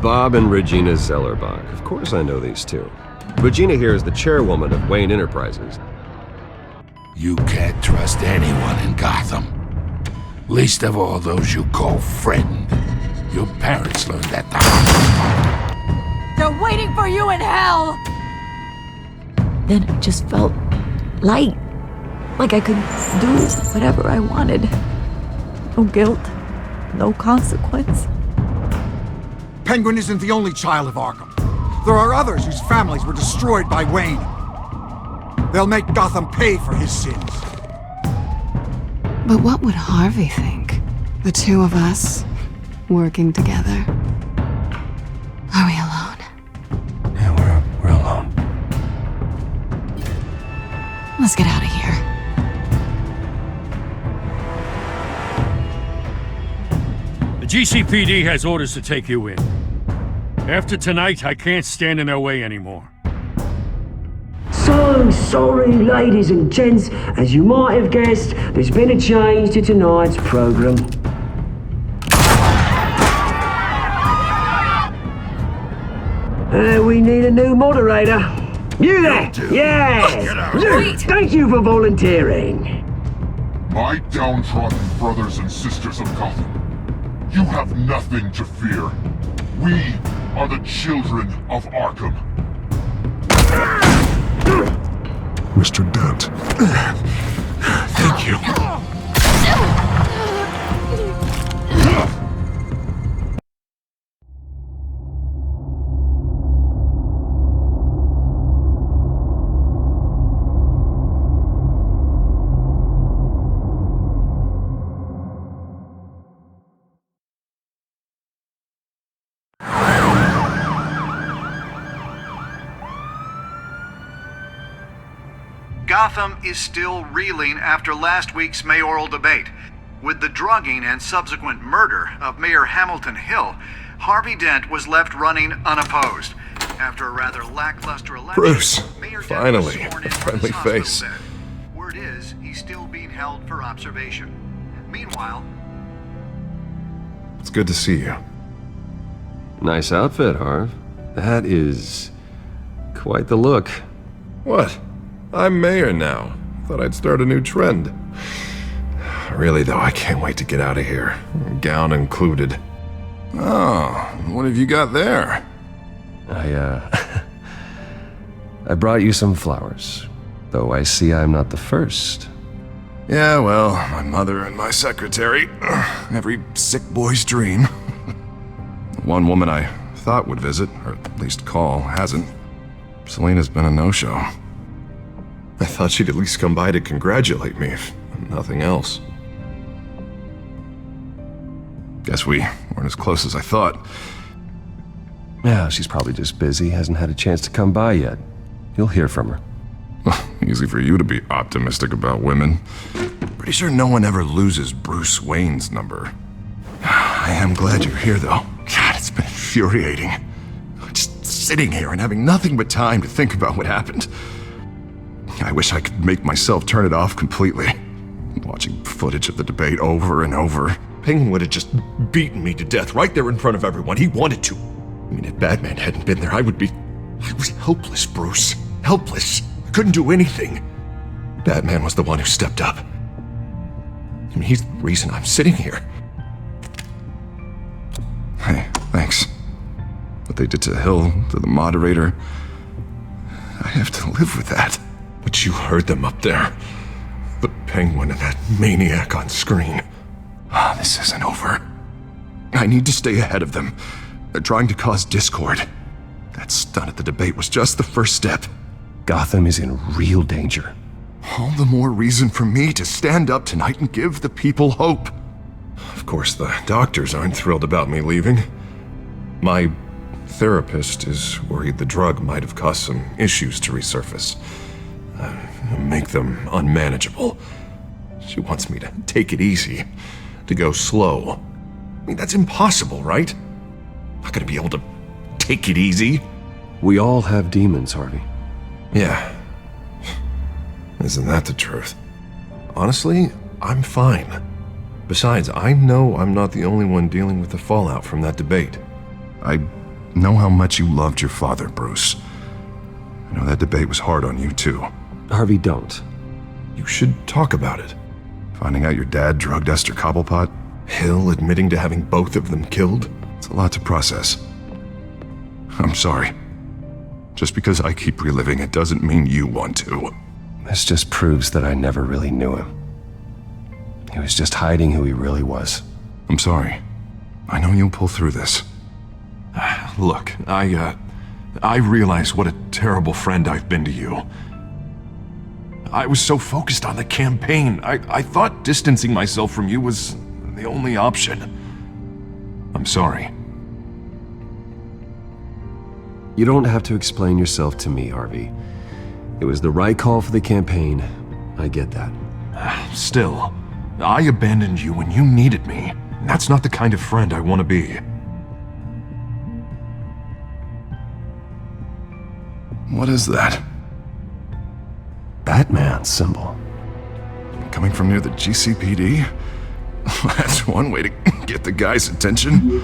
Bob and Regina Zellerbach. Of course I know these two. Regina here is the chairwoman of Wayne Enterprises. You can't trust anyone in Gotham. Least of all those you call friend. Your parents learned that the hard way. They're waiting for you in hell! Then I just felt light. Like I could do whatever I wanted. No guilt, no consequence. Penguin isn't the only child of Arkham. There are others whose families were destroyed by Wayne. They'll make Gotham pay for his sins. But what would Harvey think? The two of us, working together. Are we alone? Yeah, we're alone. Let's get out of here. The GCPD has orders to take you in. After tonight, I can't stand in their way anymore. So sorry, ladies and gents. As you might have guessed, there's been a change to tonight's program. We need a new moderator. You there? Yeah! Wait. Thank you for volunteering. My downtrodden brothers and sisters of Gotham, you have nothing to fear. We are the children of Arkham. Mr. Dent. Thank you. Gotham is still reeling after last week's mayoral debate. With the drugging and subsequent murder of Mayor Hamilton Hill, Harvey Dent was left running unopposed. After a rather lackluster election, Bruce, Mayor Dent finally, was sworn in a from friendly his hospital face. bed. Word is, he's still being held for observation. Meanwhile, It's good to see you. Nice outfit, Harv. That is quite the look. What? I'm mayor now. Thought I'd start a new trend. Really, though, I can't wait to get out of here. Gown included. Oh, what have you got there? I brought you some flowers. Though I see I'm not the first. Yeah, well, my mother and my secretary. Every sick boy's dream. One woman I thought would visit, or at least call, hasn't. Selena's been a no-show. I thought she'd at least come by to congratulate me, if nothing else. Guess we weren't as close as I thought. Yeah, she's probably just busy, hasn't had a chance to come by yet. You'll hear from her. Easy for you to be optimistic about women. Pretty sure no one ever loses Bruce Wayne's number. I am glad you're here, though. God, it's been infuriating. Just sitting here and having nothing but time to think about what happened. I wish I could make myself turn it off completely. Watching footage of the debate over and over. Penguin would have just beaten me to death right there in front of everyone. He wanted to. I mean, if Batman hadn't been there, I was helpless, Bruce. Helpless. I couldn't do anything. Batman was the one who stepped up. I mean, he's the reason I'm sitting here. Hey, thanks. What they did to Hill, to the moderator, I have to live with that. But you heard them up there. The Penguin and that maniac on screen. This isn't over. I need to stay ahead of them. They're trying to cause discord. That stunt at the debate was just the first step. Gotham is in real danger. All the more reason for me to stand up tonight and give the people hope. Of course, the doctors aren't thrilled about me leaving. My therapist is worried the drug might have caused some issues to resurface. Make them unmanageable. She wants me to take it easy, to go slow. I mean, that's impossible, right? I'm not gonna be able to take it easy. We all have demons, Harvey. Yeah. Isn't that the truth? Honestly, I'm fine. Besides, I know I'm not the only one dealing with the fallout from that debate. I know how much you loved your father, Bruce. I know that debate was hard on you, too. Harvey, don't. You should talk about it. Finding out your dad drugged Esther Cobblepot, Hill admitting to having both of them killed. It's a lot to process. I'm sorry. Just because I keep reliving it doesn't mean you want to. This just proves that I never really knew him. He was just hiding who he really was. I'm sorry. I know you'll pull through this. Look, I realize what a terrible friend I've been to you. I was so focused on the campaign. I thought distancing myself from you was the only option. I'm sorry. You don't have to explain yourself to me, Harvey. It was the right call for the campaign. I get that. Still, I abandoned you when you needed me. That's not the kind of friend I want to be. What is that? Batman symbol. Coming from near the GCPD? That's one way to get the guy's attention.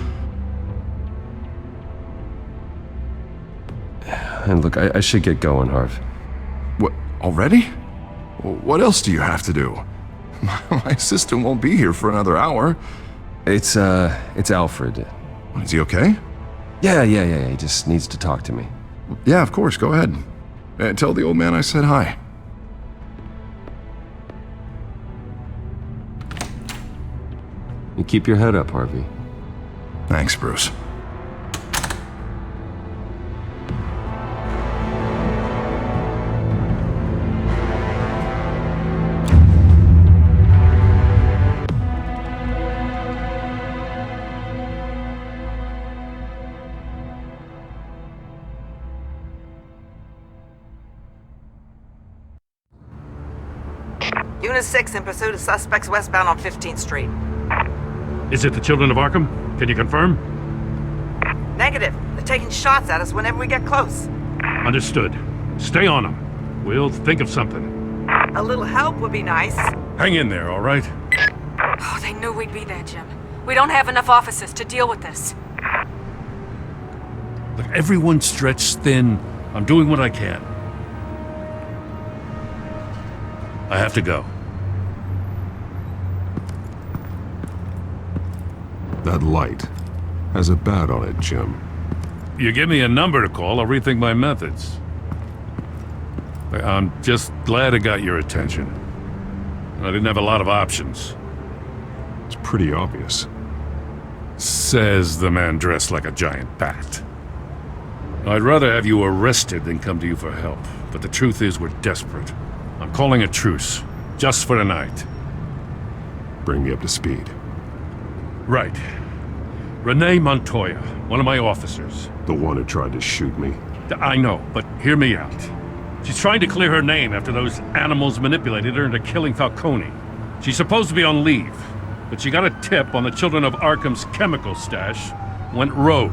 And look, I should get going, Harv. What, already? What else do you have to do? My assistant won't be here for another hour. It's Alfred. Is he okay? Yeah, he just needs to talk to me. Yeah, of course, go ahead. Tell the old man I said hi. You keep your head up, Harvey. Thanks, Bruce. Unit 6 in pursuit of suspects westbound on 15th Street. Is it the Children of Arkham? Can you confirm? Negative. They're taking shots at us whenever we get close. Understood. Stay on them. We'll think of something. A little help would be nice. Hang in there, all right? Oh, they knew we'd be there, Jim. We don't have enough officers to deal with this. Look, everyone's stretched thin. I'm doing what I can. I have to go. That light has a bat on it, Jim. You give me a number to call, I'll rethink my methods. I'm just glad it got your attention. I didn't have a lot of options. It's pretty obvious. Says the man dressed like a giant bat. I'd rather have you arrested than come to you for help, but the truth is we're desperate. I'm calling a truce, just for tonight. Bring me up to speed. Right. Renee Montoya, one of my officers. The one who tried to shoot me. I know, but hear me out. She's trying to clear her name after those animals manipulated her into killing Falcone. She's supposed to be on leave, but she got a tip on the Children of Arkham's chemical stash, went rogue.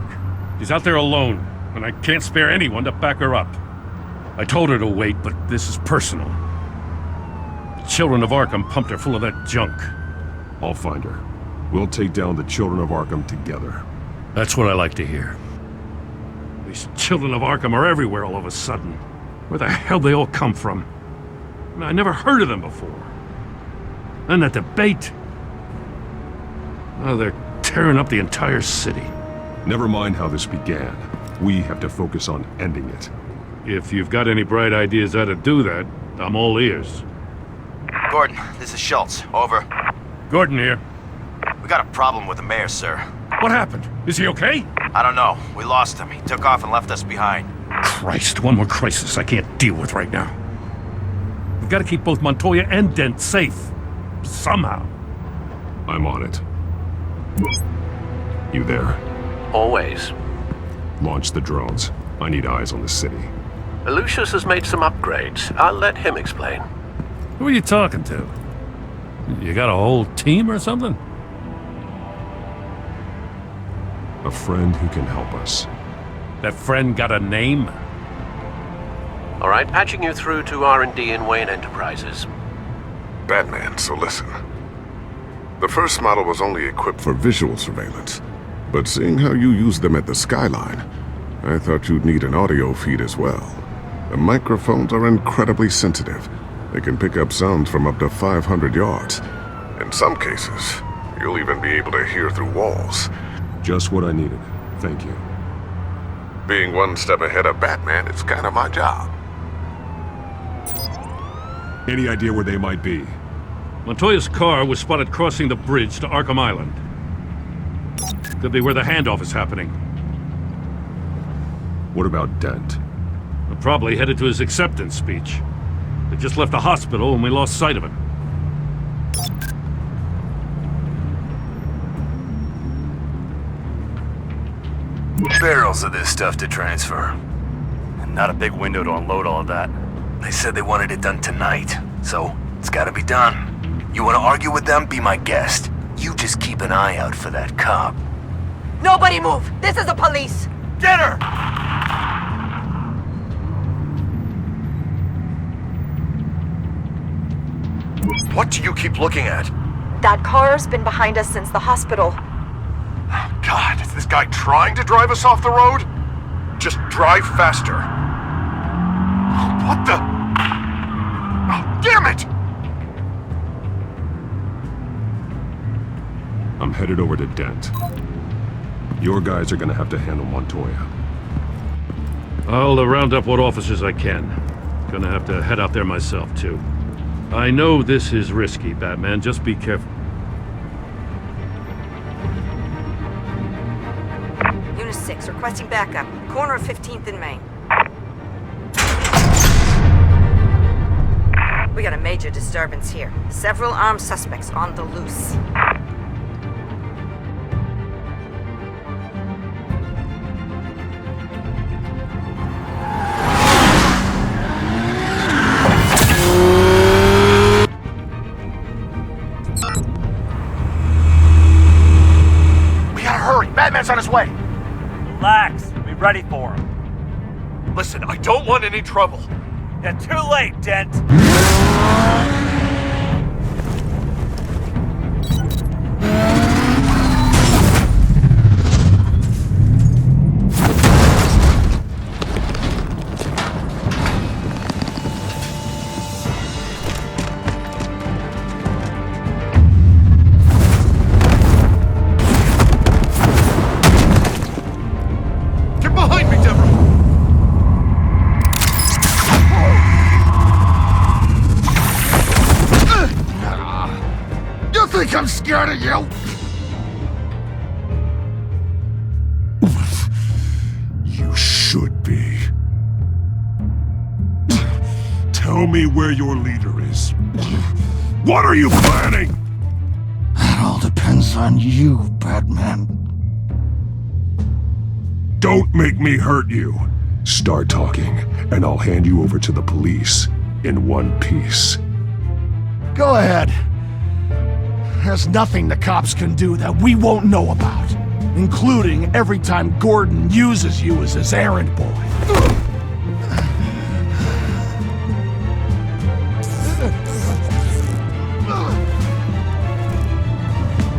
She's out there alone, and I can't spare anyone to back her up. I told her to wait, but this is personal. The Children of Arkham pumped her full of that junk. I'll find her. We'll take down the Children of Arkham together. That's what I like to hear. These Children of Arkham are everywhere all of a sudden. Where the hell they all come from? I never heard of them before. And that debate. Oh, they're tearing up the entire city. Never mind how this began. We have to focus on ending it. If you've got any bright ideas how to do that, I'm all ears. Gordon, this is Schultz. Over. Gordon here. We got a problem with the mayor, sir. What happened? Is he okay? I don't know. We lost him. He took off and left us behind. Christ, one more crisis I can't deal with right now. We've got to keep both Montoya and Dent safe. Somehow. I'm on it. You there? Always. Launch the drones. I need eyes on the city. Lucius has made some upgrades. I'll let him explain. Who are you talking to? You got a whole team or something? A friend who can help us. That friend got a name? All right, patching you through to R&D in Wayne Enterprises. Batman, so listen. The first model was only equipped for visual surveillance, but seeing how you used them at the Skyline, I thought you'd need an audio feed as well. The microphones are incredibly sensitive. They can pick up sounds from up to 500 yards. In some cases, you'll even be able to hear through walls. Just what I needed. Thank you. Being one step ahead of Batman is kind of my job. Any idea where they might be? Montoya's car was spotted crossing the bridge to Arkham Island. Could be where the handoff is happening. What about Dent? We're probably headed to his acceptance speech. They just left the hospital and we lost sight of him. Barrels of this stuff to transfer. And not a big window to unload all of that. They said they wanted it done tonight, so it's gotta be done. You wanna argue with them? Be my guest. You just keep an eye out for that cop. Nobody move! This is the police! Get her! What do you keep looking at? That car's been behind us since the hospital. God, is this guy trying to drive us off the road? Just drive faster. What the? Oh, damn it! I'm headed over to Dent. Your guys are gonna have to handle Montoya. I'll round up what officers I can. Gonna have to head out there myself, too. I know this is risky, Batman. Just be careful. Unit 6, requesting backup. Corner of 15th and Main. We got a major disturbance here. Several armed suspects on the loose. Batman's on his way. Relax. Be ready for him. Listen, I don't want any trouble. You're too late, Dent. I'm scared of you! You should be. Tell me where your leader is. What are you planning? That all depends on you, Batman. Don't make me hurt you. Start talking, and I'll hand you over to the police in one piece. Go ahead. There's nothing the cops can do that we won't know about, including every time Gordon uses you as his errand boy.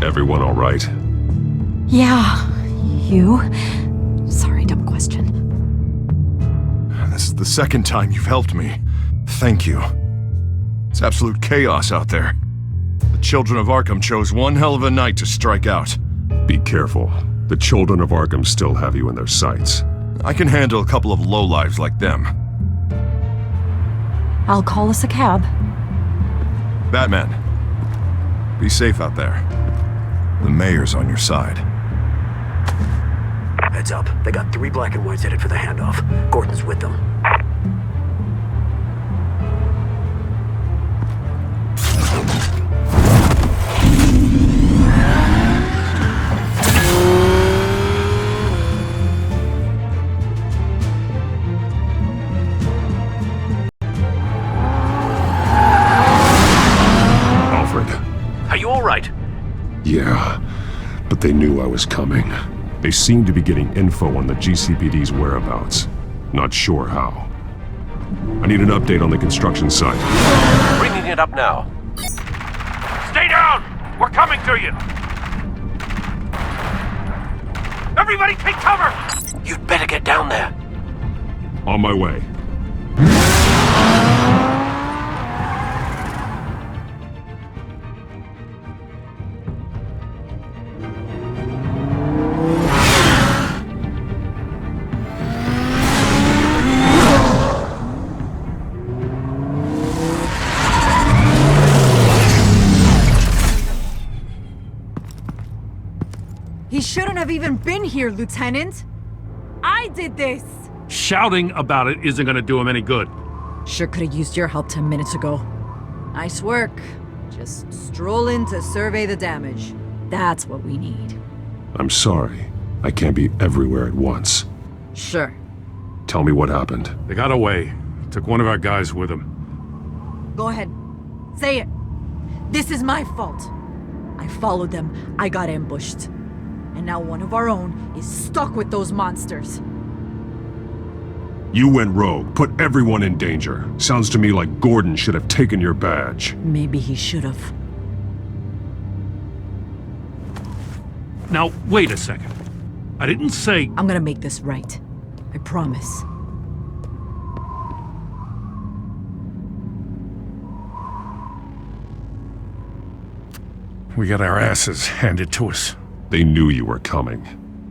Everyone all right? Yeah. You? Sorry, dumb question. This is the second time you've helped me. Thank you. It's absolute chaos out there. The children of Arkham chose one hell of a night to strike out. Be careful. The children of Arkham still have you in their sights. I can handle a couple of lowlives like them. I'll call us a cab. Batman, be safe out there. The mayor's on your side. Heads up. They got 3 black and whites headed for the handoff. Gordon's with them. Are you all right? Yeah, but they knew I was coming. They seemed to be getting info on the GCPD's whereabouts. Not sure how. I need an update on the construction site. Bringing it up now. Stay down! We're coming to you! Everybody take cover! You'd better get down there. On my way. He shouldn't have even been here, Lieutenant. I did this. Shouting about it isn't gonna do him any good. Sure could have used your help 10 minutes ago. Nice work. Just stroll in to survey the damage. That's what we need. I'm sorry. I can't be everywhere at once. Sure. Tell me what happened. They got away. Took one of our guys with them. Go ahead. Say it. This is my fault. I followed them. I got ambushed. And now one of our own is stuck with those monsters. You went rogue, put everyone in danger. Sounds to me like Gordon should have taken your badge. Maybe he should have. Now, wait a second. I didn't say... I'm gonna make this right. I promise. We got our asses handed to us. They knew you were coming.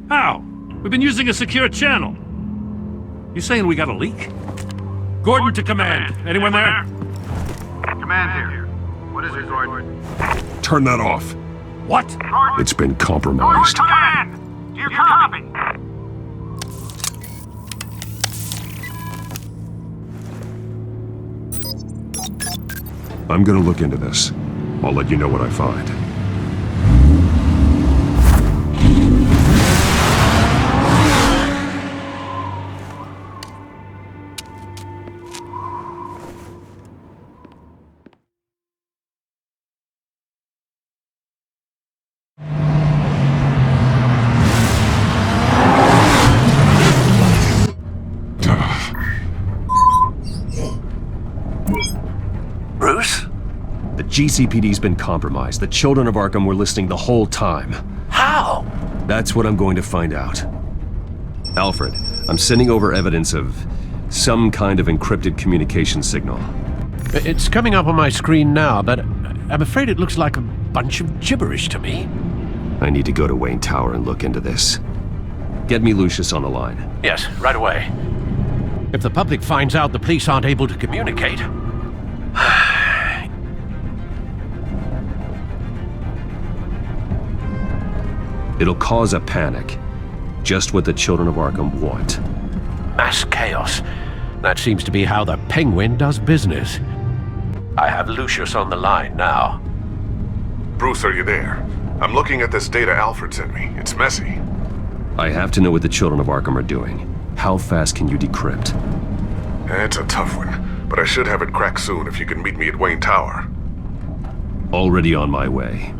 How? We've been using a secure channel. You saying we got a leak? Gordon to command. Anyone there? Command here. What is it, Gordon? Turn that off. What? It's been compromised. Command! Do you copy? I'm gonna look into this. I'll let you know what I find. Bruce? The GCPD's been compromised. The children of Arkham were listening the whole time. How? That's what I'm going to find out. Alfred, I'm sending over evidence of some kind of encrypted communication signal. It's coming up on my screen now, but I'm afraid it looks like a bunch of gibberish to me. I need to go to Wayne Tower and look into this. Get me Lucius on the line. Yes, right away. If the public finds out the police aren't able to communicate... It'll cause a panic. Just what the children of Arkham want. Mass chaos. That seems to be how the Penguin does business. I have Lucius on the line now. Bruce, are you there? I'm looking at this data Alfred sent me. It's messy. I have to know what the children of Arkham are doing. How fast can you decrypt? It's a tough one, but I should have it cracked soon if you can meet me at Wayne Tower. Already on my way.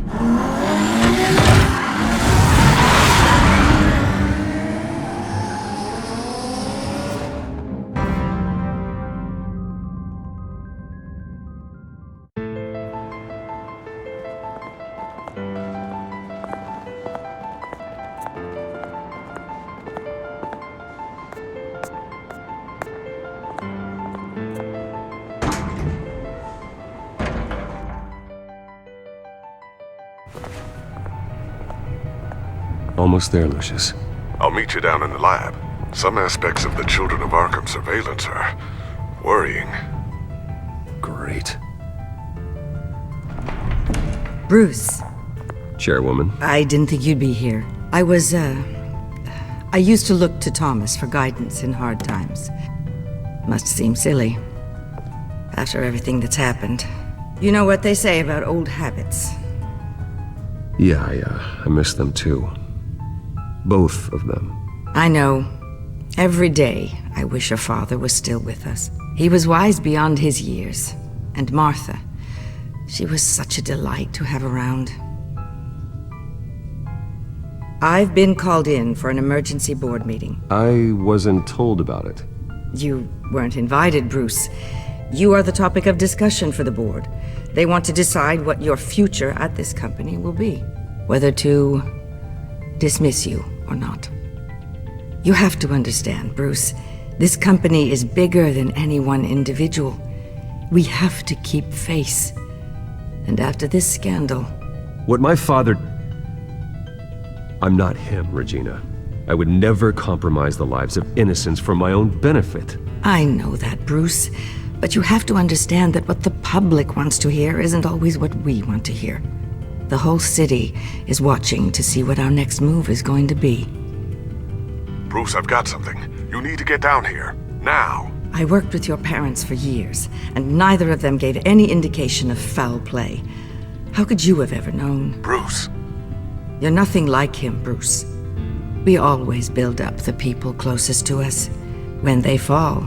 Almost there, Lucius. I'll meet you down in the lab. Some aspects of the Children of Arkham surveillance are worrying. Great. Bruce. Chairwoman. I didn't think you'd be here. I used to look to Thomas for guidance in hard times. Must seem silly. After everything that's happened. You know what they say about old habits. Yeah, I miss them too. Both of them. I know. Every day, I wish your father was still with us. He was wise beyond his years. And Martha, she was such a delight to have around. I've been called in for an emergency board meeting. I wasn't told about it. You weren't invited, Bruce. You are the topic of discussion for the board. They want to decide what your future at this company will be. Whether to dismiss you or not. You have to understand, Bruce. This company is bigger than any one individual. We have to keep face. And after this scandal... What my father... I'm not him, Regina. I would never compromise the lives of innocents for my own benefit. I know that, Bruce. But you have to understand that what the public wants to hear isn't always what we want to hear. The whole city is watching to see what our next move is going to be. Bruce, I've got something. You need to get down here. Now. I worked with your parents for years, and neither of them gave any indication of foul play. How could you have ever known? Bruce. You're nothing like him, Bruce. We always build up the people closest to us. When they fall...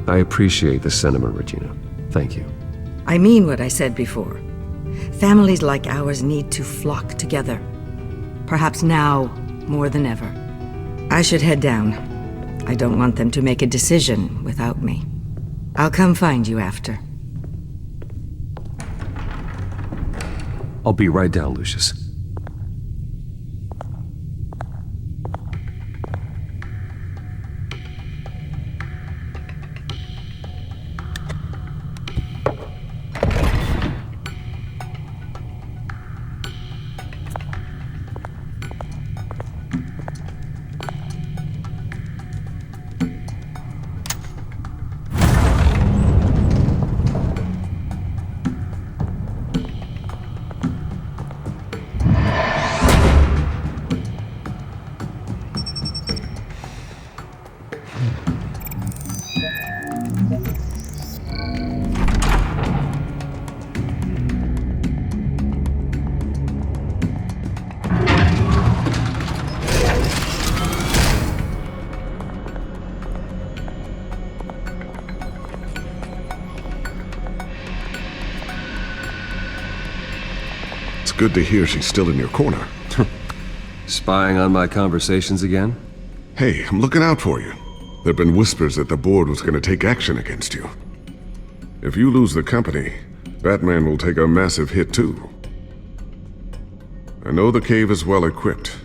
I appreciate the sentiment, Regina. Thank you. I mean what I said before. Families like ours need to flock together. Perhaps now more than ever. I should head down. I don't want them to make a decision without me. I'll come find you after. I'll be right down, Lucius. Good to hear she's still in your corner. Spying on my conversations again? Hey, I'm looking out for you. There've been whispers that the board was going to take action against you. If you lose the company, Batman will take a massive hit too. I know the cave is well equipped,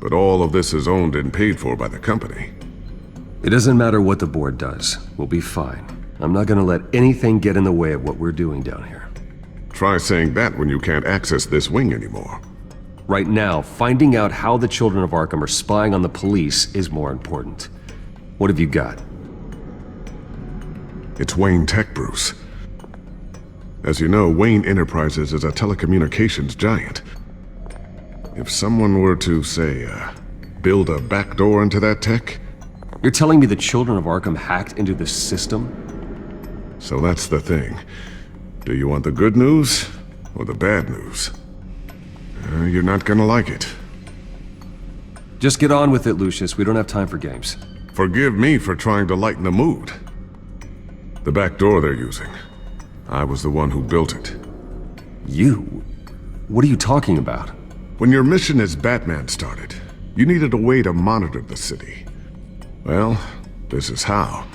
but all of this is owned and paid for by the company. It doesn't matter what the board does. We'll be fine. I'm not gonna let anything get in the way of what we're doing down here. Try saying that when you can't access this wing anymore. Right now, finding out how the children of Arkham are spying on the police is more important. What have you got? It's Wayne Tech, Bruce. As you know, Wayne Enterprises is a telecommunications giant. If someone were to, say, build a backdoor into that tech... You're telling me the children of Arkham hacked into the system? So that's the thing. Do you want the good news or the bad news? You're not gonna like it. Just get on with it, Lucius. We don't have time for games. Forgive me for trying to lighten the mood. The back door they're using. I was the one who built it. You? What are you talking about? When your mission as Batman started, you needed a way to monitor the city. Well, this is how.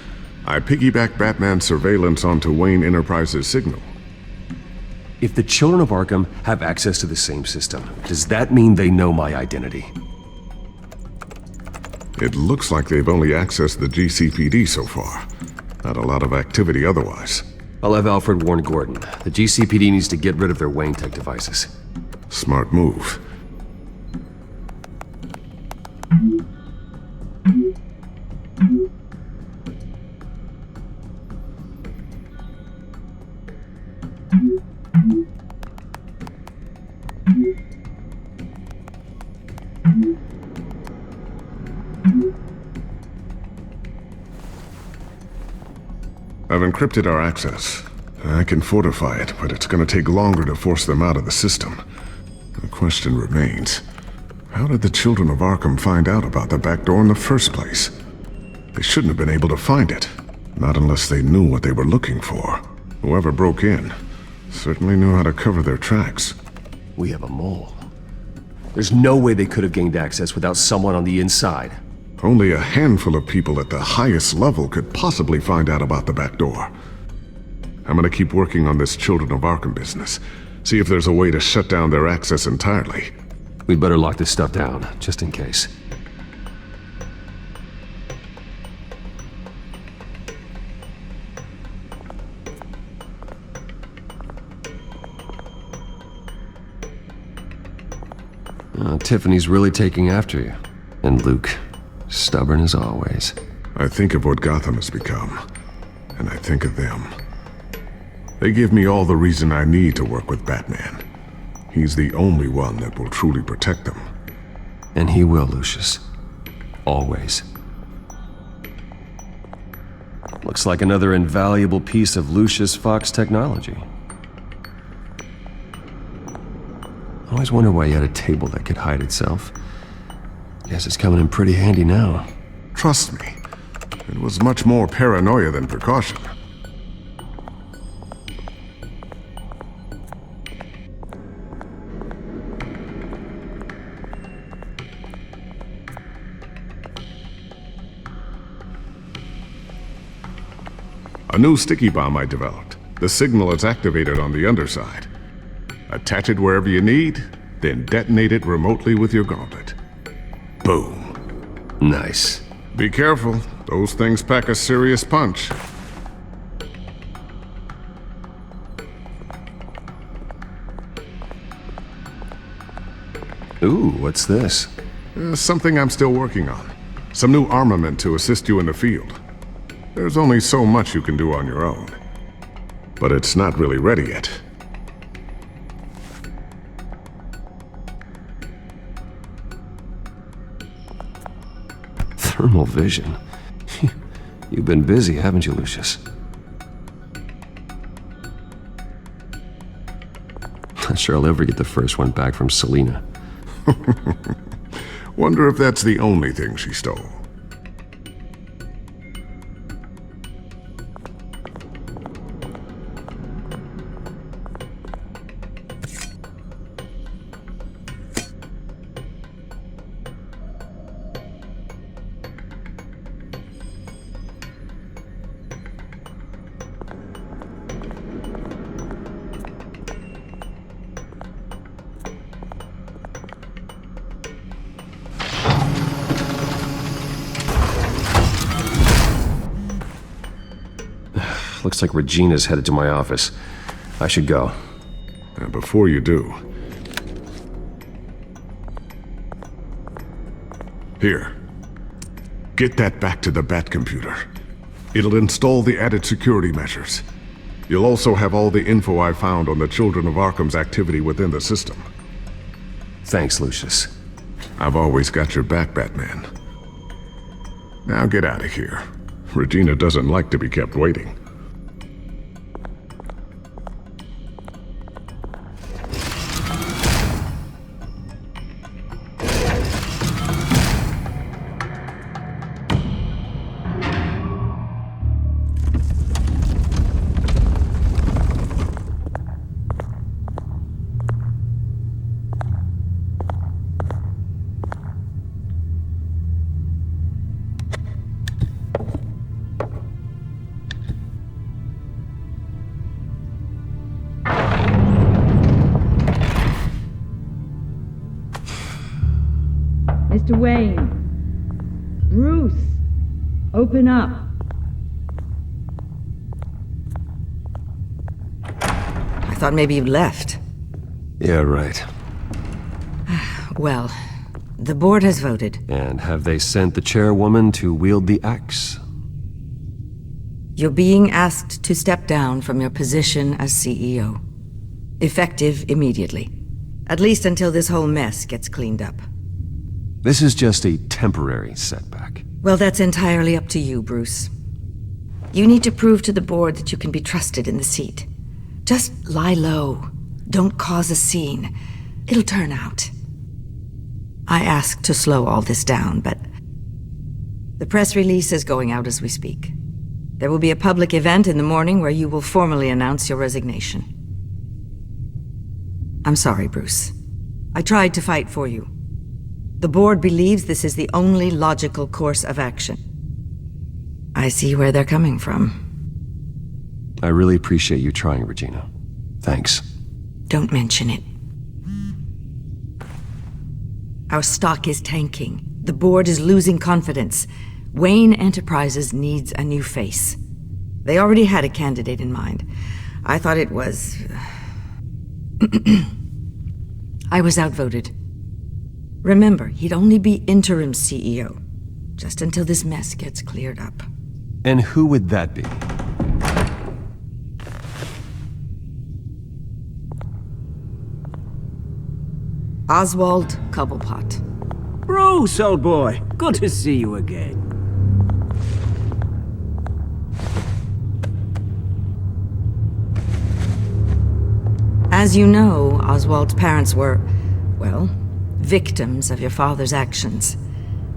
I piggybacked Batman's surveillance onto Wayne Enterprises' signal. If the children of Arkham have access to the same system, does that mean they know my identity? It looks like they've only accessed the GCPD so far. Not a lot of activity otherwise. I'll have Alfred warn Gordon. The GCPD needs to get rid of their Wayne Tech devices. Smart move. I've encrypted our access. I can fortify it, but it's going to take longer to force them out of the system. The question remains, how did the children of Arkham find out about the back door in the first place? They shouldn't have been able to find it. Not unless they knew what they were looking for. Whoever broke in certainly knew how to cover their tracks. We have a mole. There's no way they could have gained access without someone on the inside. Only a handful of people at the highest level could possibly find out about the back door. I'm gonna keep working on this Children of Arkham business. See if there's a way to shut down their access entirely. We'd better lock this stuff down, just in case. Tiffany's really taking after you. And Luke, stubborn as always. I think of what Gotham has become, and I think of them. They give me all the reason I need to work with Batman. He's the only one that will truly protect them. And he will, Lucius. Always. Looks like another invaluable piece of Lucius Fox technology. I always wonder why you had a table that could hide itself. Guess it's coming in pretty handy now. Trust me, it was much more paranoia than precaution. A new sticky bomb I developed. The signal is activated on the underside. Attach it wherever you need, then detonate it remotely with your gauntlet. Boom. Nice. Be careful. Those things pack a serious punch. Ooh, what's this? Something I'm still working on. Some new armament to assist you in the field. There's only so much you can do on your own. But it's not really ready yet. Thermal vision. You've been busy, haven't you, Lucius? Not sure I'll ever get the first one back from Selina. Wonder if that's the only thing she stole. Looks like Regina's headed to my office. I should go. And before you do... Here. Get that back to the Bat computer. It'll install the added security measures. You'll also have all the info I found on the Children of Arkham's activity within the system. Thanks, Lucius. I've always got your back, Batman. Now get out of here. Regina doesn't like to be kept waiting. Mr. Wayne. Bruce. Open up. I thought maybe you'd left. Yeah, right. Well, the board has voted. And have they sent the chairwoman to wield the axe? You're being asked to step down from your position as CEO. Effective immediately. At least until this whole mess gets cleaned up. This is just a temporary setback. Well, that's entirely up to you, Bruce. You need to prove to the board that you can be trusted in the seat. Just lie low. Don't cause a scene. It'll turn out. I asked to slow all this down, but the press release is going out as we speak. There will be a public event in the morning where you will formally announce your resignation. I'm sorry, Bruce. I tried to fight for you. The board believes this is the only logical course of action. I see where they're coming from. I really appreciate you trying, Regina. Thanks. Don't mention it. Our stock is tanking. The board is losing confidence. Wayne Enterprises needs a new face. They already had a candidate in mind. I thought it was... I was outvoted. Remember, he'd only be interim CEO, just until this mess gets cleared up. And who would that be? Oswald Cobblepot. Bruce, old boy. Good to see you again. As you know, Oswald's parents were, well, victims of your father's actions.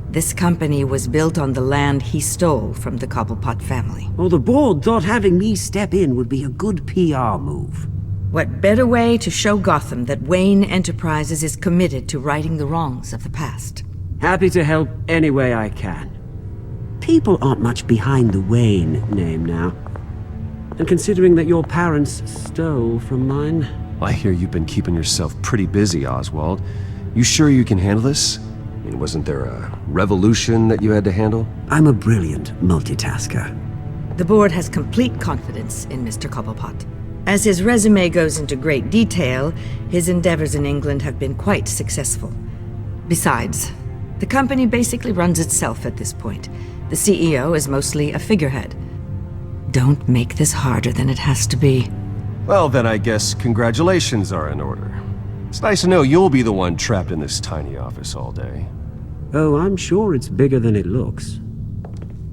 This company was built on the land he stole from the Cobblepot family. Well, the board thought having me step in would be a good PR move. What better way to show Gotham that Wayne Enterprises is committed to righting the wrongs of the past? Happy to help any way I can. People aren't much behind the Wayne name now. And considering that your parents stole from mine... I hear you've been keeping yourself pretty busy, Oswald. You sure you can handle this? I mean, wasn't there a revolution that you had to handle? I'm a brilliant multitasker. The board has complete confidence in Mr. Cobblepot. As his resume goes into great detail, his endeavors in England have been quite successful. Besides, the company basically runs itself at this point. The CEO is mostly a figurehead. Don't make this harder than it has to be. Well, then I guess congratulations are in order. It's nice to know you'll be the one trapped in this tiny office all day. Oh, I'm sure it's bigger than it looks.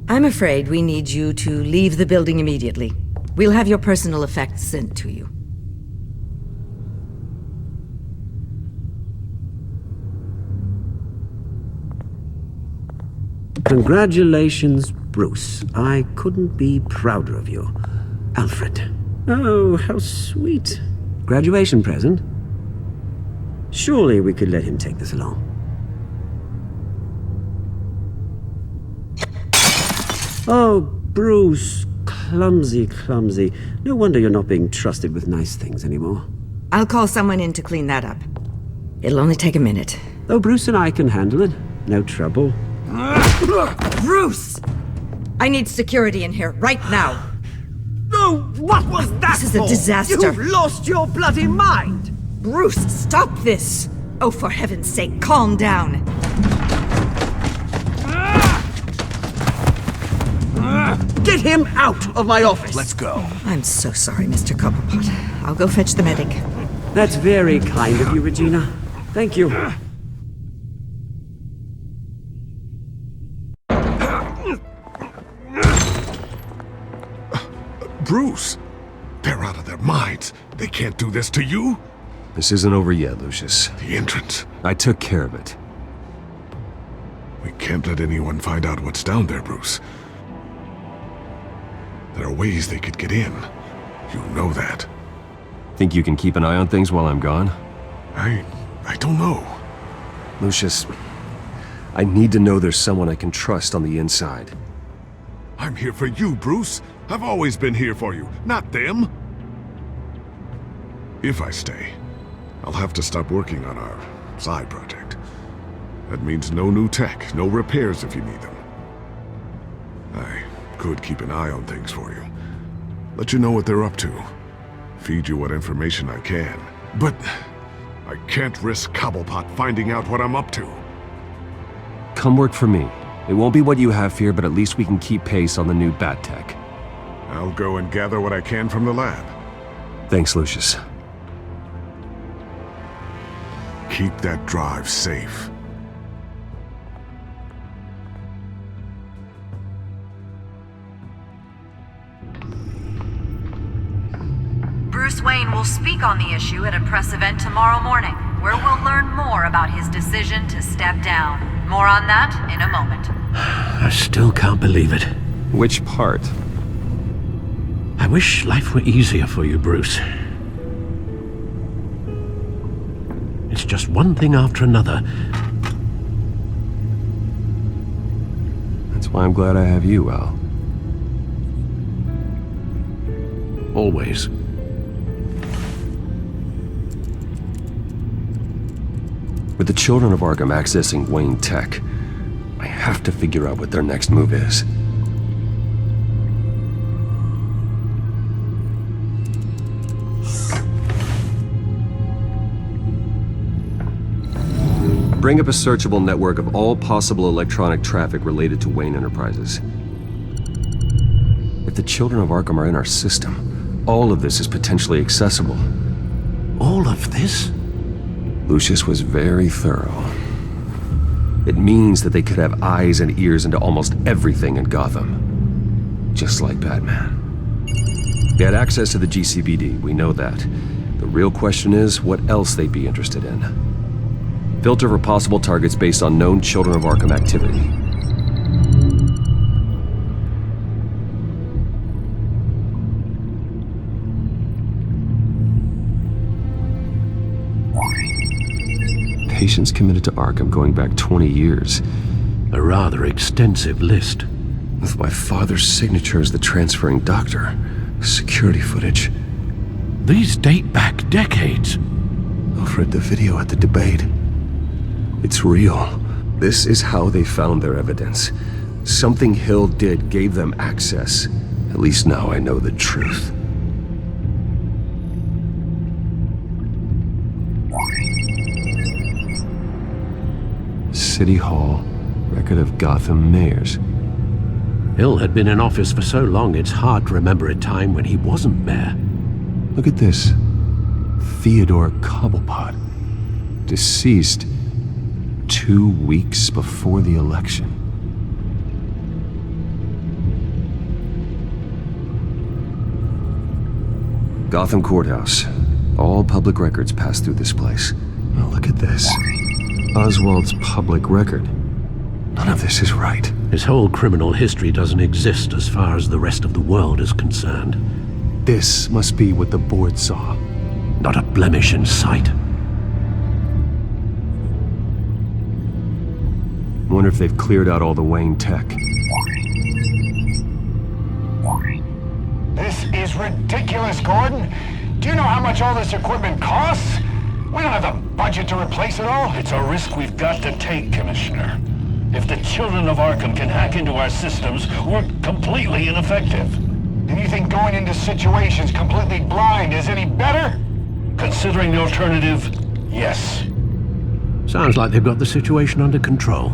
I'm afraid we need you to leave the building immediately. We'll have your personal effects sent to you. Congratulations, Bruce. I couldn't be prouder of you. Alfred. Oh, how sweet. Graduation present? Surely we could let him take this along. Oh, Bruce. Clumsy, clumsy. No wonder you're not being trusted with nice things anymore. I'll call someone in to clean that up. It'll only take a minute. Oh, Bruce and I can handle it. No trouble. Bruce! I need security in here, right now. No, what was that? This is a disaster. You've lost your bloody mind! Bruce, stop this! Oh, for heaven's sake, calm down. Get him out of my office! Let's go. I'm so sorry, Mr. Cobblepot. I'll go fetch the medic. That's very kind of you, Regina. Thank you. Bruce! They're out of their minds. They can't do this to you. This isn't over yet, Lucius. The entrance. I took care of it. We can't let anyone find out what's down there, Bruce. There are ways they could get in. You know that. Think you can keep an eye on things while I'm gone? I don't know. Lucius, I need to know there's someone I can trust on the inside. I'm here for you, Bruce. I've always been here for you, not them. If I stay, I'll have to stop working on our side project. That means no new tech, no repairs if you need them. I could keep an eye on things for you. Let you know what they're up to. Feed you what information I can. But I can't risk Cobblepot finding out what I'm up to. Come work for me. It won't be what you have here, but at least we can keep pace on the new bat tech. I'll go and gather what I can from the lab. Thanks, Lucius. Keep that drive safe. Bruce Wayne will speak on the issue at a press event tomorrow morning, where we'll learn more about his decision to step down. More on that in a moment. I still can't believe it. Which part? I wish life were easier for you, Bruce. It's just one thing after another. That's why I'm glad I have you, Al. Always. With the children of Arkham accessing Wayne Tech, I have to figure out what their next move is. bring up a searchable network of all possible electronic traffic related to Wayne Enterprises. If the children of Arkham are in our system, all of this is potentially accessible. All of this? Lucius was very thorough. It means that they could have eyes and ears into almost everything in Gotham. Just like Batman. They had access to the GCPD, we know that. The real question is what else they'd be interested in. Filter for possible targets based on known Children of Arkham activity. Patients committed to Arkham going back 20 years. A rather extensive list. With my father's signature as the transferring doctor. Security footage. These date back decades. Alfred, the video at the debate. It's real. This is how they found their evidence. Something Hill did gave them access. At least now I know the truth. City Hall. Record of Gotham mayors. Hill had been in office for so long it's hard to remember a time when he wasn't mayor. Look at this. Theodore Cobblepot. Deceased 2 weeks before the election. Gotham Courthouse. All public records pass through this place. Now look at this. Oswald's public record. None of this is right. His whole criminal history doesn't exist as far as the rest of the world is concerned. This must be what the board saw. Not a blemish in sight. Wonder if they've cleared out all the Wayne tech. This is ridiculous, Gordon. Do you know how much all this equipment costs? We don't have the budget to replace it all. It's a risk we've got to take, Commissioner. If the children of Arkham can hack into our systems, we're completely ineffective. And you think going into situations completely blind is any better? Considering the alternative, yes. Sounds like they've got the situation under control.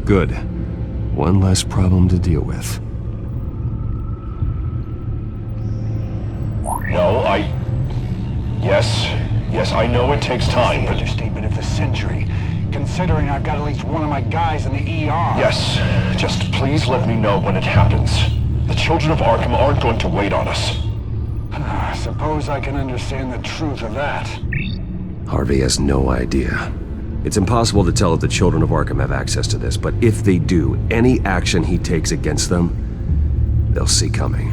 Good. One less problem to deal with. No, Yes, I know it takes time, but... Understatement of the century. Considering I've got at least one of my guys in the ER. Yes, just please let me know when it happens. The children of Arkham aren't going to wait on us. Suppose I can understand the truth of that. Harvey has no idea. It's impossible to tell if the children of Arkham have access to this, but if they do, any action he takes against them, they'll see coming.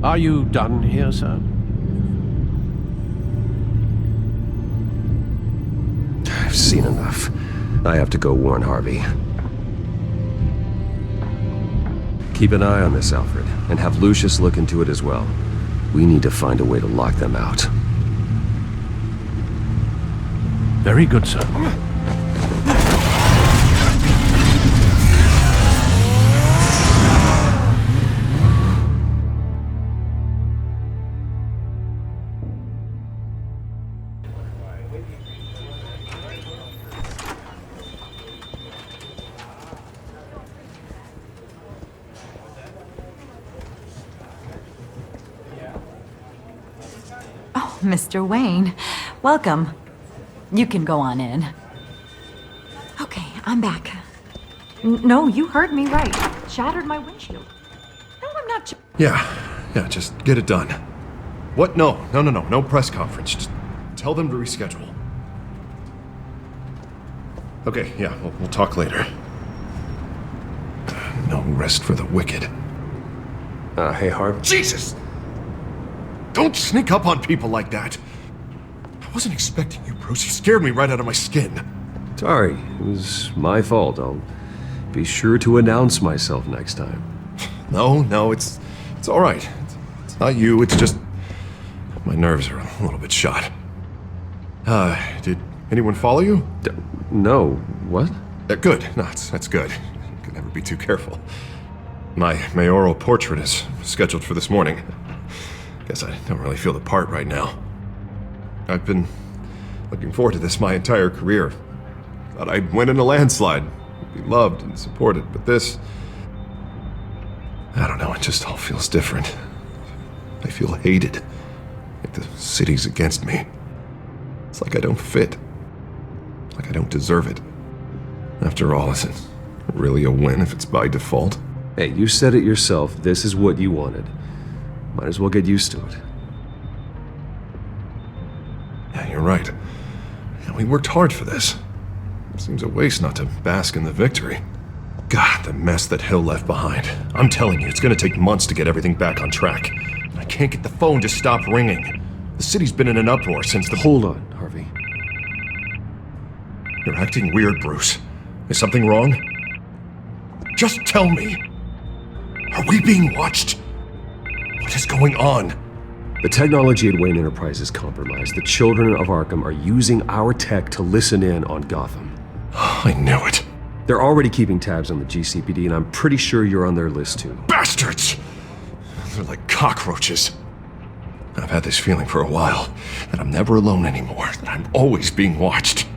Are you done here, sir? I've seen enough. I have to go warn Harvey. Keep an eye on this, Alfred, and have Lucius look into it as well. We need to find a way to lock them out. Very good, sir. Mr. Wayne, welcome. You can go on in. Okay, I'm back. No, you heard me right. Shattered my windshield. No, I'm not. Yeah, just get it done. What? No press conference. Just tell them to reschedule. Okay, yeah, we'll talk later. No rest for the wicked. Hey, Harv. Jesus! Don't sneak up on people like that. I wasn't expecting you, Bruce. You scared me right out of my skin. Sorry, it was my fault. I'll be sure to announce myself next time. No, it's all right. It's not you, it's just my nerves are a little bit shot. Did anyone follow you? No. What? Good. No, that's good. You can never be too careful. My mayoral portrait is scheduled for this morning. Guess I don't really feel the part right now. I've been Looking forward to this my entire career. Thought I'd win in a landslide, be loved and supported, but this... I don't know, it just all feels different. I feel hated. Like the city's against me. It's like I don't fit. Like I don't deserve it. After all, is it really a win if it's by default? Hey, you said it yourself. This is what you wanted. Might as well get used to it. Yeah, you're right. Yeah, we worked hard for this. Seems a waste not to bask in the victory. God, the mess that Hill left behind. I'm telling you, it's gonna take months to get everything back on track. I can't get the phone to stop ringing. The city's been in an uproar since the... Hold on, Harvey. You're acting weird, Bruce. Is something wrong? Just tell me. Are we being watched? What is going on? The technology at Wayne Enterprise is compromised. The children of Arkham are using our tech to listen in on Gotham. I knew it. They're already keeping tabs on the GCPD, and I'm pretty sure you're on their list too. Bastards! They're like cockroaches. I've had this feeling for a while, that I'm never alone anymore, that I'm always being watched.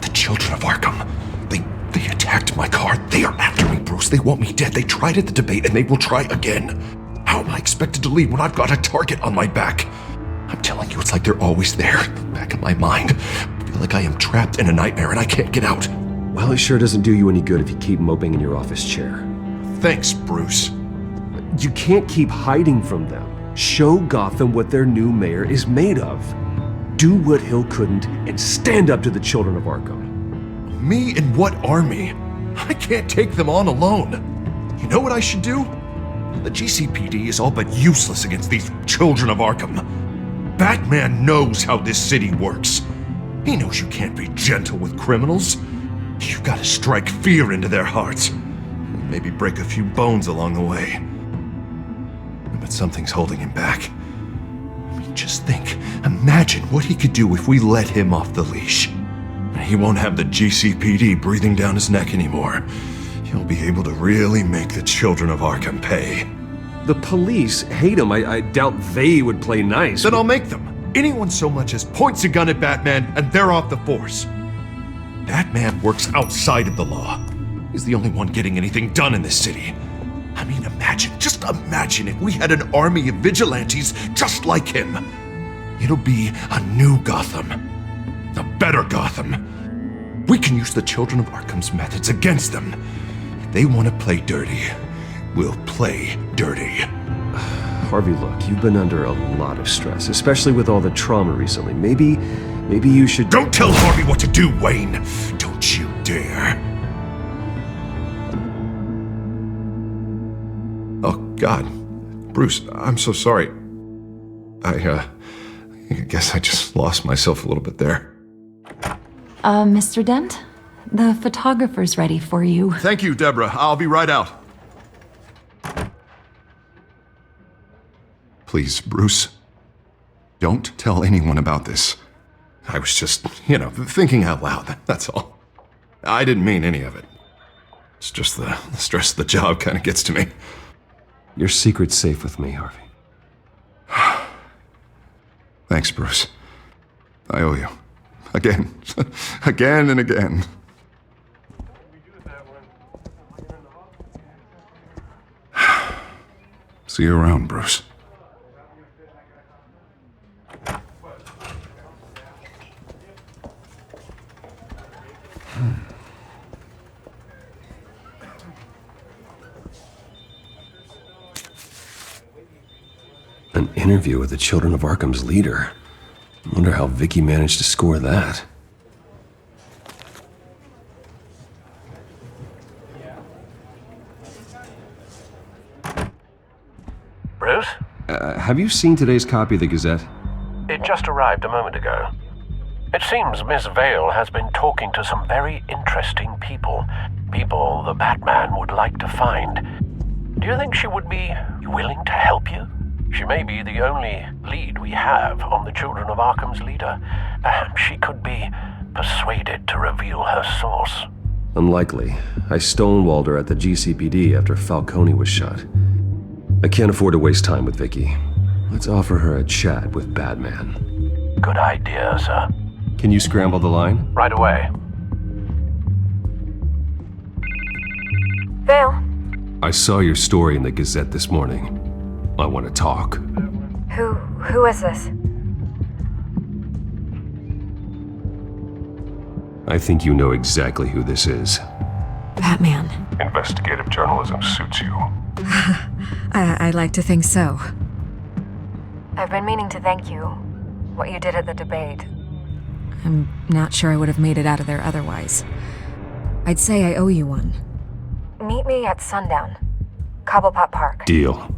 The children of Arkham, they attacked my car. They are after me, Bruce. They want me dead. They tried at the debate, and they will try again. How am I expected to leave when I've got a target on my back? I'm telling you, it's like they're always there, back in my mind. I feel like I am trapped in a nightmare and I can't get out. Well, it sure doesn't do you any good if you keep moping in your office chair. Thanks, Bruce. You can't keep hiding from them. Show Gotham what their new mayor is made of. Do what Hill couldn't and stand up to the children of Arkham. Me and what army? I can't take them on alone. You know what I should do? The GCPD is all but useless against these children of Arkham. Batman knows how this city works. He knows you can't be gentle with criminals. You've got to strike fear into their hearts. And maybe break a few bones along the way. But something's holding him back. I mean, just think. Imagine what he could do if we let him off the leash. He won't have the GCPD breathing down his neck anymore. He'll be able to really make the children of Arkham pay. The police hate him. I doubt they would play nice. Then I'll make them. Anyone so much as points a gun at Batman and they're off the force. Batman works outside of the law. He's the only one getting anything done in this city. I mean, just imagine if we had an army of vigilantes just like him. It'll be a new Gotham. A better Gotham. We can use the children of Arkham's methods against them. If they want to play dirty, we'll play dirty. Harvey, look, you've been under a lot of stress, especially with all the trauma recently. Maybe you should... Don't tell Harvey what to do, Wayne! Don't you dare! Oh, God. Bruce, I'm so sorry. I guess I just lost myself a little bit there. Mr. Dent? The photographer's ready for you. Thank you, Deborah. I'll be right out. Please, Bruce. Don't tell anyone about this. I was just, thinking out loud, that's all. I didn't mean any of it. It's just the stress of the job kind of gets to me. Your secret's safe with me, Harvey. Thanks, Bruce. I owe you. Again. Again and again. See you around, Bruce. An interview with the Children of Arkham's leader. I wonder how Vicky managed to score that. Bruce? Have you seen today's copy of the Gazette? It just arrived a moment ago. It seems Miss Vale has been talking to some very interesting people. People the Batman would like to find. Do you think she would be willing to help you? She may be the only lead we have on the Children of Arkham's leader. Perhaps she could be persuaded to reveal her source. Unlikely. I stonewalled her at the GCPD after Falcone was shot. I can't afford to waste time with Vicky. Let's offer her a chat with Batman. Good idea, sir. Can you scramble the line? Right away. Vale, I saw your story in the Gazette this morning. I want to talk. who is this? I think you know exactly who this is. Batman. Investigative journalism suits you. I'd like to think so. I've been meaning to thank you. What you did at the debate. I'm not sure I would have made it out of there otherwise. I'd say I owe you one. Meet me at sundown. Cobblepot Park. Deal.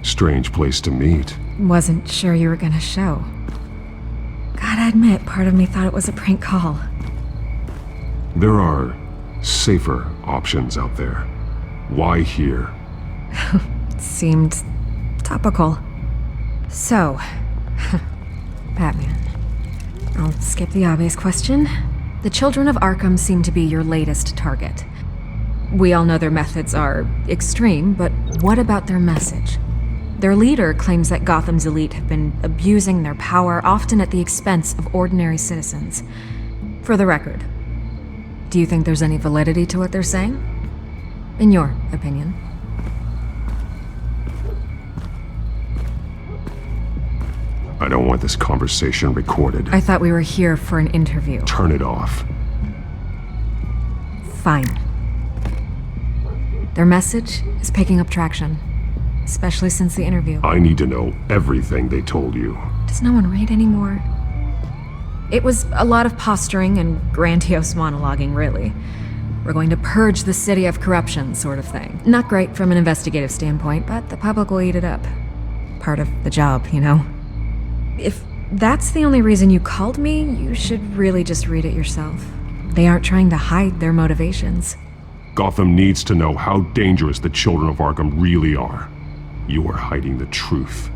Strange place to meet. Wasn't sure you were gonna show. Gotta admit, part of me thought it was a prank call. There are safer options out there. Why here? Seemed topical. So, Batman. I'll skip the obvious question. The children of Arkham seem to be your latest target. We all know their methods are extreme, but what about their message? Their leader claims that Gotham's elite have been abusing their power, often at the expense of ordinary citizens. For the record, do you think there's any validity to what they're saying? In your opinion? I don't want this conversation recorded. I thought we were here for an interview. Turn it off. Fine. Their message is picking up traction, especially since the interview. I need to know everything they told you. Does no one read anymore? It was a lot of posturing and grandiose monologuing, really. We're going to purge the city of corruption, sort of thing. Not great from an investigative standpoint, but the public will eat it up. Part of the job, you know? If that's the only reason you called me, you should really just read it yourself. They aren't trying to hide their motivations. Gotham needs to know how dangerous the children of Arkham really are. You are hiding the truth.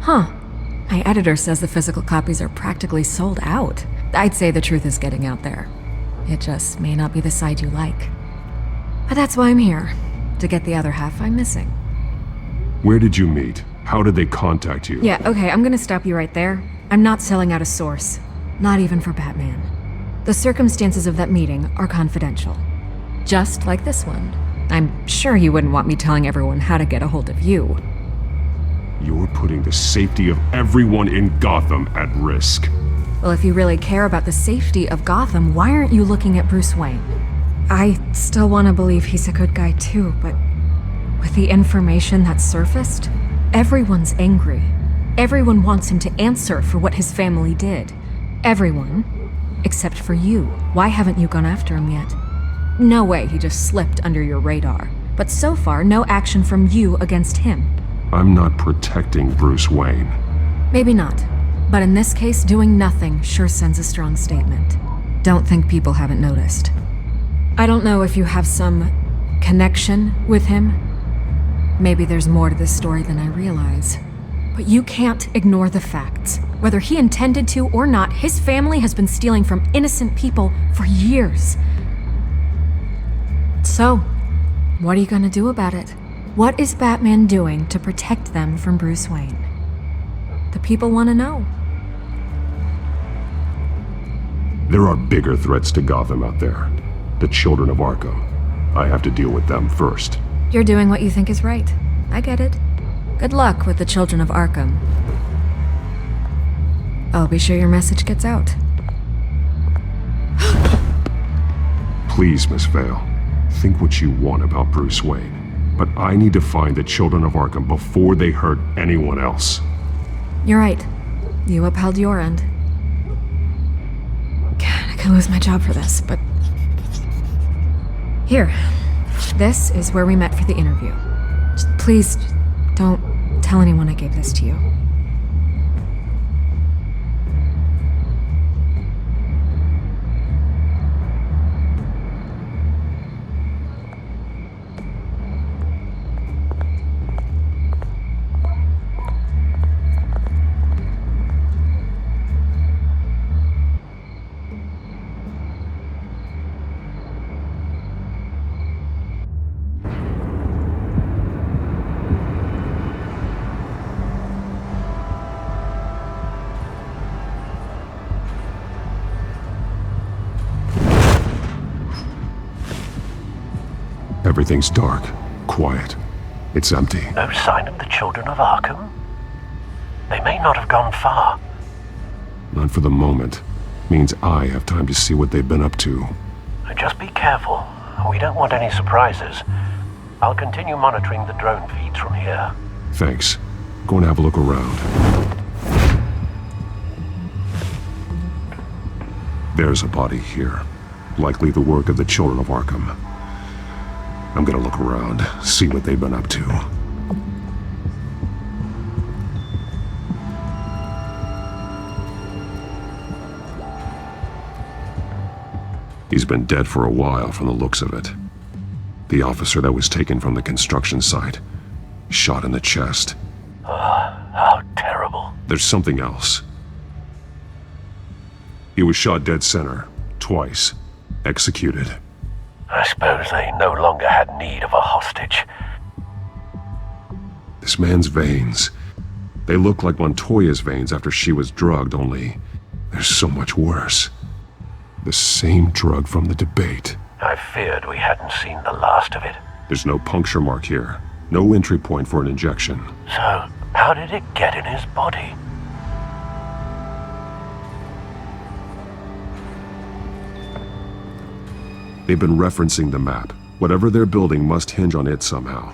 Huh. My editor says the physical copies are practically sold out. I'd say the truth is getting out there. It just may not be the side you like. But that's why I'm here, to get the other half I'm missing. Where did you meet? How did they contact you? Yeah, okay, I'm gonna stop you right there. I'm not selling out a source. Not even for Batman. The circumstances of that meeting are confidential. Just like this one. I'm sure you wouldn't want me telling everyone how to get a hold of you. You're putting the safety of everyone in Gotham at risk. Well, if you really care about the safety of Gotham, why aren't you looking at Bruce Wayne? I still want to believe he's a good guy too, but with the information that surfaced, everyone's angry. Everyone wants him to answer for what his family did. Everyone, except for you. Why haven't you gone after him yet? No way he just slipped under your radar. But so far, no action from you against him. I'm not protecting Bruce Wayne. Maybe not. But in this case, doing nothing sure sends a strong statement. Don't think people haven't noticed. I don't know if you have some connection with him. Maybe there's more to this story than I realize. But you can't ignore the facts. Whether he intended to or not, his family has been stealing from innocent people for years. So, what are you gonna do about it? What is Batman doing to protect them from Bruce Wayne? The people want to know. There are bigger threats to Gotham out there. The children of Arkham. I have to deal with them first. You're doing what you think is right. I get it. Good luck with the children of Arkham. I'll be sure your message gets out. Please, Miss Vale. Think what you want about Bruce Wayne. But I need to find the children of Arkham before they hurt anyone else. You're right. You upheld your end. God, I could lose my job for this, but... Here. This is where we met for the interview. Just please, don't tell anyone I gave this to you. Everything's dark, quiet. It's empty. No sign of the children of Arkham? They may not have gone far. Not for the moment. Means I have time to see what they've been up to. Just be careful. We don't want any surprises. I'll continue monitoring the drone feeds from here. Thanks. Go and have a look around. There's a body here. Likely the work of the children of Arkham. I'm gonna look around, see what they've been up to. He's been dead for a while from the looks of it. The officer that was taken from the construction site. Shot in the chest. How terrible. There's something else. He was shot dead center, twice. Executed. I suppose they no longer had need of a hostage. This man's veins. They look like Montoya's veins after she was drugged, only they're so much worse. The same drug from the debate. I feared we hadn't seen the last of it. There's no puncture mark here. No entry point for an injection. So, how did it get in his body? They've been referencing the map. Whatever they're building must hinge on it somehow.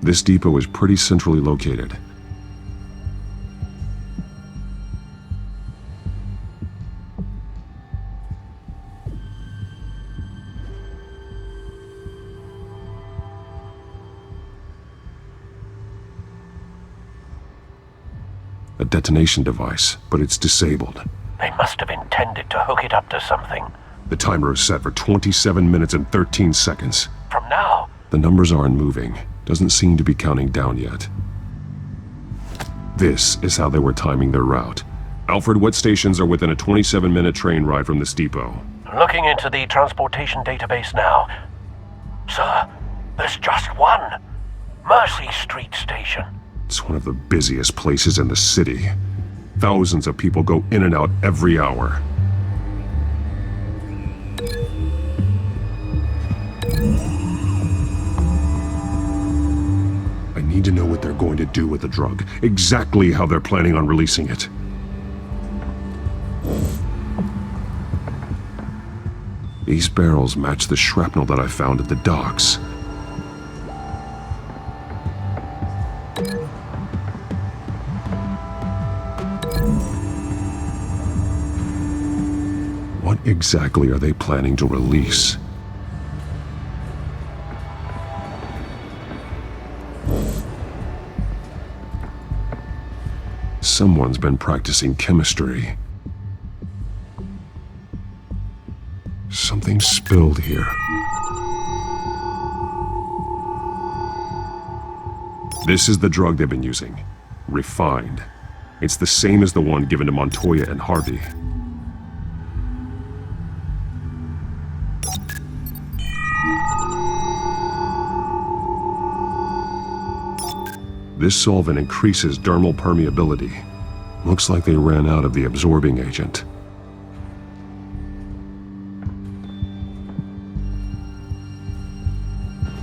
This depot is pretty centrally located. A detonation device, but it's disabled. They must have intended to hook it up to something. The timer is set for 27 minutes and 13 seconds. From now? The numbers aren't moving. Doesn't seem to be counting down yet. This is how they were timing their route. Alfred, what stations are within a 27-minute train ride from this depot? Looking into the transportation database now. Sir, there's just one. Mercy Street Station. It's one of the busiest places in the city. Thousands of people go in and out every hour. I need to know what they're going to do with the drug. Exactly how they're planning on releasing it. These barrels match the shrapnel that I found at the docks. What exactly are they planning to release? Someone's been practicing chemistry. Something spilled here. This is the drug they've been using. Refined. It's the same as the one given to Montoya and Harvey. This solvent increases dermal permeability. Looks like they ran out of the absorbing agent.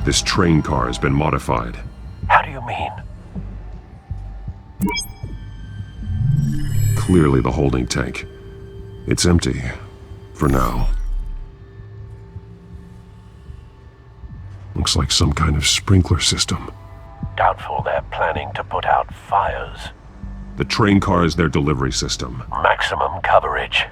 This train car has been modified. How do you mean? Clearly the holding tank. It's empty. For now. Looks like some kind of sprinkler system. Doubtful they're planning to put out fires. The train car is their delivery system. Maximum coverage.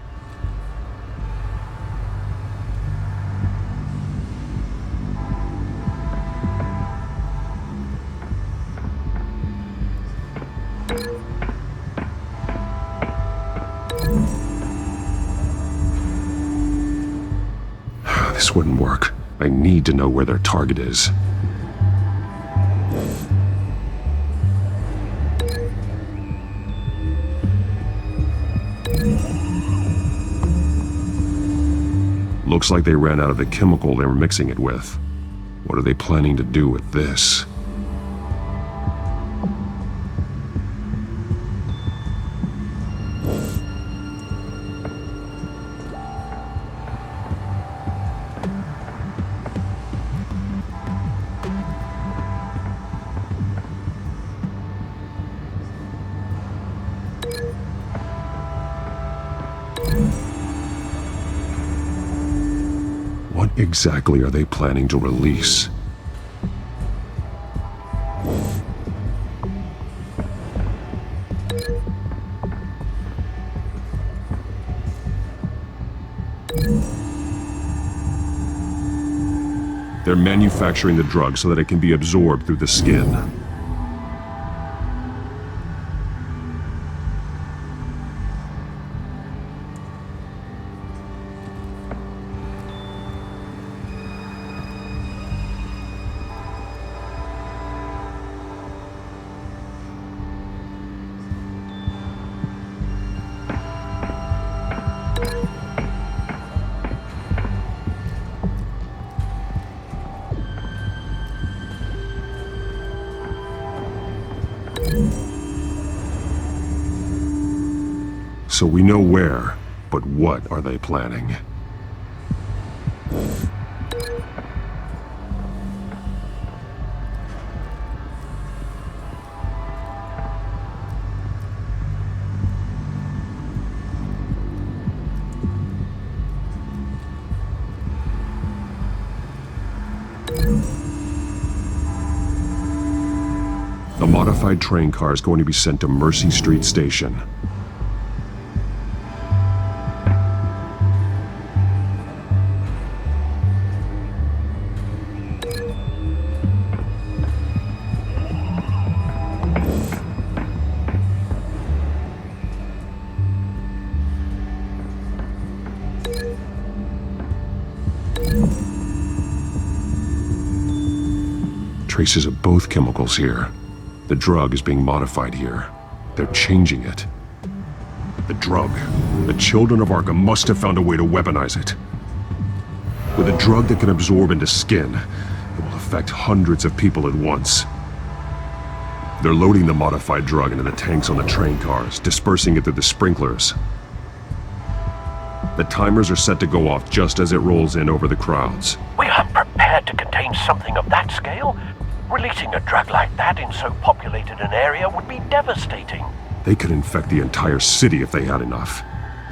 This wouldn't work. I need to know where their target is. Looks like they ran out of the chemical they were mixing it with. What are they planning to do with this? What exactly are they planning to release? They're manufacturing the drug so that it can be absorbed through the skin. So we know where, but what are they planning? A modified train car is going to be sent to Mercy Street Station. Traces of both chemicals here. The drug is being modified here. They're changing it. The drug. The children of Arkham must have found a way to weaponize it. With a drug that can absorb into skin, it will affect hundreds of people at once. They're loading the modified drug into the tanks on the train cars, dispersing it through the sprinklers. The timers are set to go off just as it rolls in over the crowds. We aren't prepared to contain something of that scale. Releasing a drug like that in so populated an area would be devastating. They could infect the entire city if they had enough.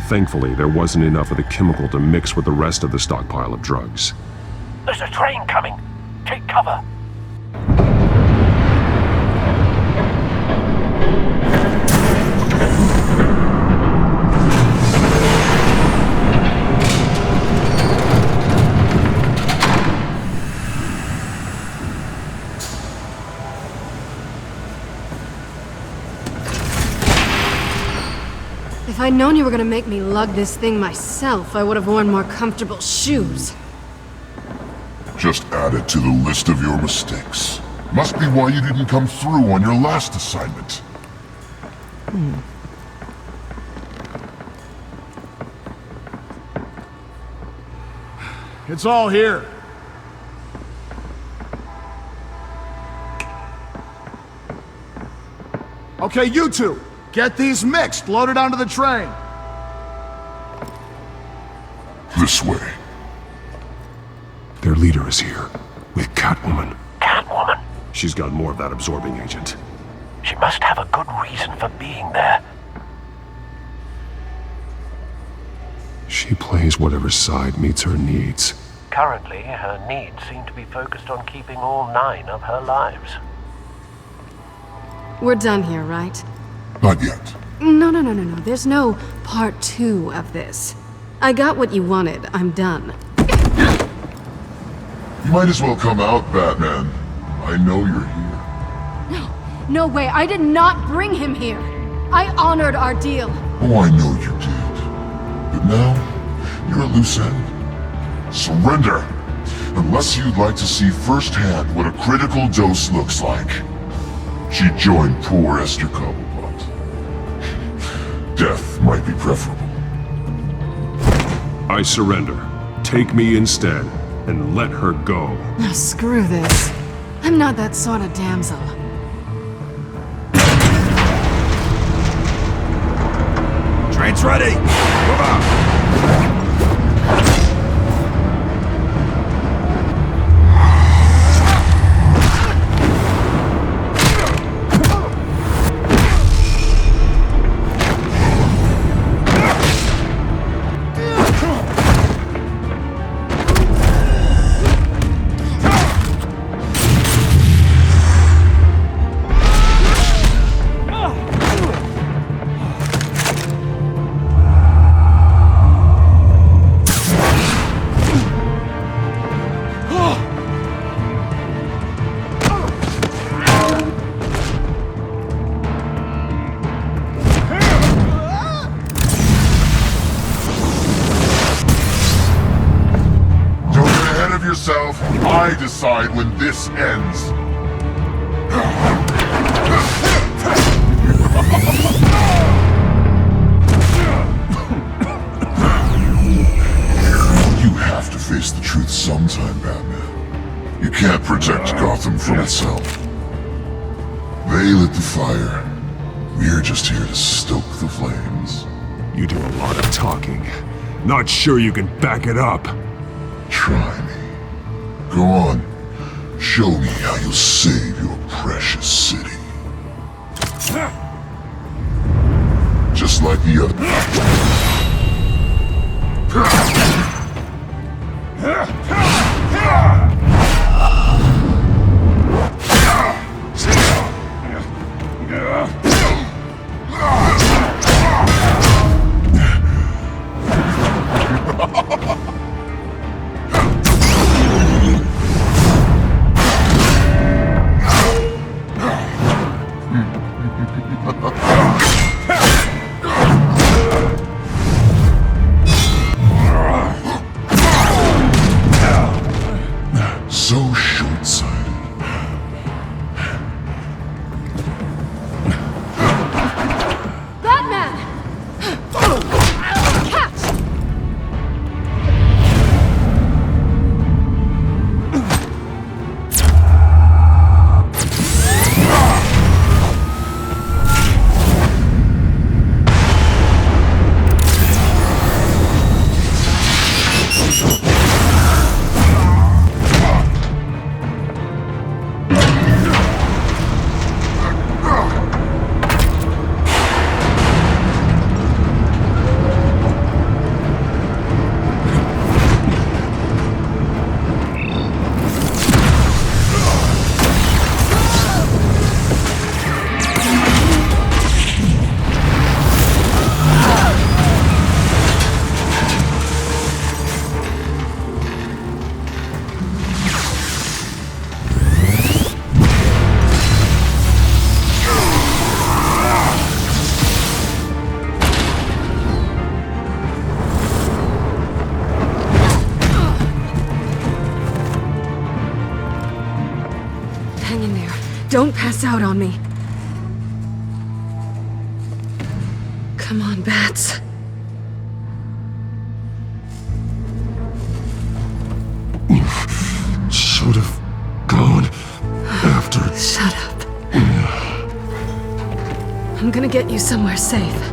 Thankfully, there wasn't enough of the chemical to mix with the rest of the stockpile of drugs. There's a train coming. Take cover. If I'd known you were gonna make me lug this thing myself, I would have worn more comfortable shoes. Just add it to the list of your mistakes. Must be why you didn't come through on your last assignment. It's all here. Okay, you two. Get these mixed, loaded onto the train. This way. Their leader is here, with Catwoman. Catwoman? She's got more of that absorbing agent. She must have a good reason for being there. She plays whatever side meets her needs. Currently, her needs seem to be focused on keeping all 9 of her lives. We're done here, right? Not yet. No. There's no part 2 of this. I got what you wanted. I'm done. You might as well come out, Batman. I know you're here. No way. I did not bring him here. I honored our deal. Oh, I know you did. But now, you're a loose end. Surrender! Unless you'd like to see firsthand what a critical dose looks like. She joined poor Esther Cobblepot. Death might be preferable. I surrender. Take me instead, and let her go. Now screw this. I'm not that sort of damsel. Train's ready! Move out! yourself. I decide when this ends. You have to face the truth sometime, Batman. You can't protect Gotham from itself. They lit the fire. We're just here to stoke the flames. You do a lot of talking. Not sure you can back it up. Try me. Go on. Show me how you'll save your precious city. Just like the other. So short-sighted. Batman! Catch! Hang in there. Don't pass out on me. Come on, Bats. Should have gone after. Shut up. I'm gonna get you somewhere safe.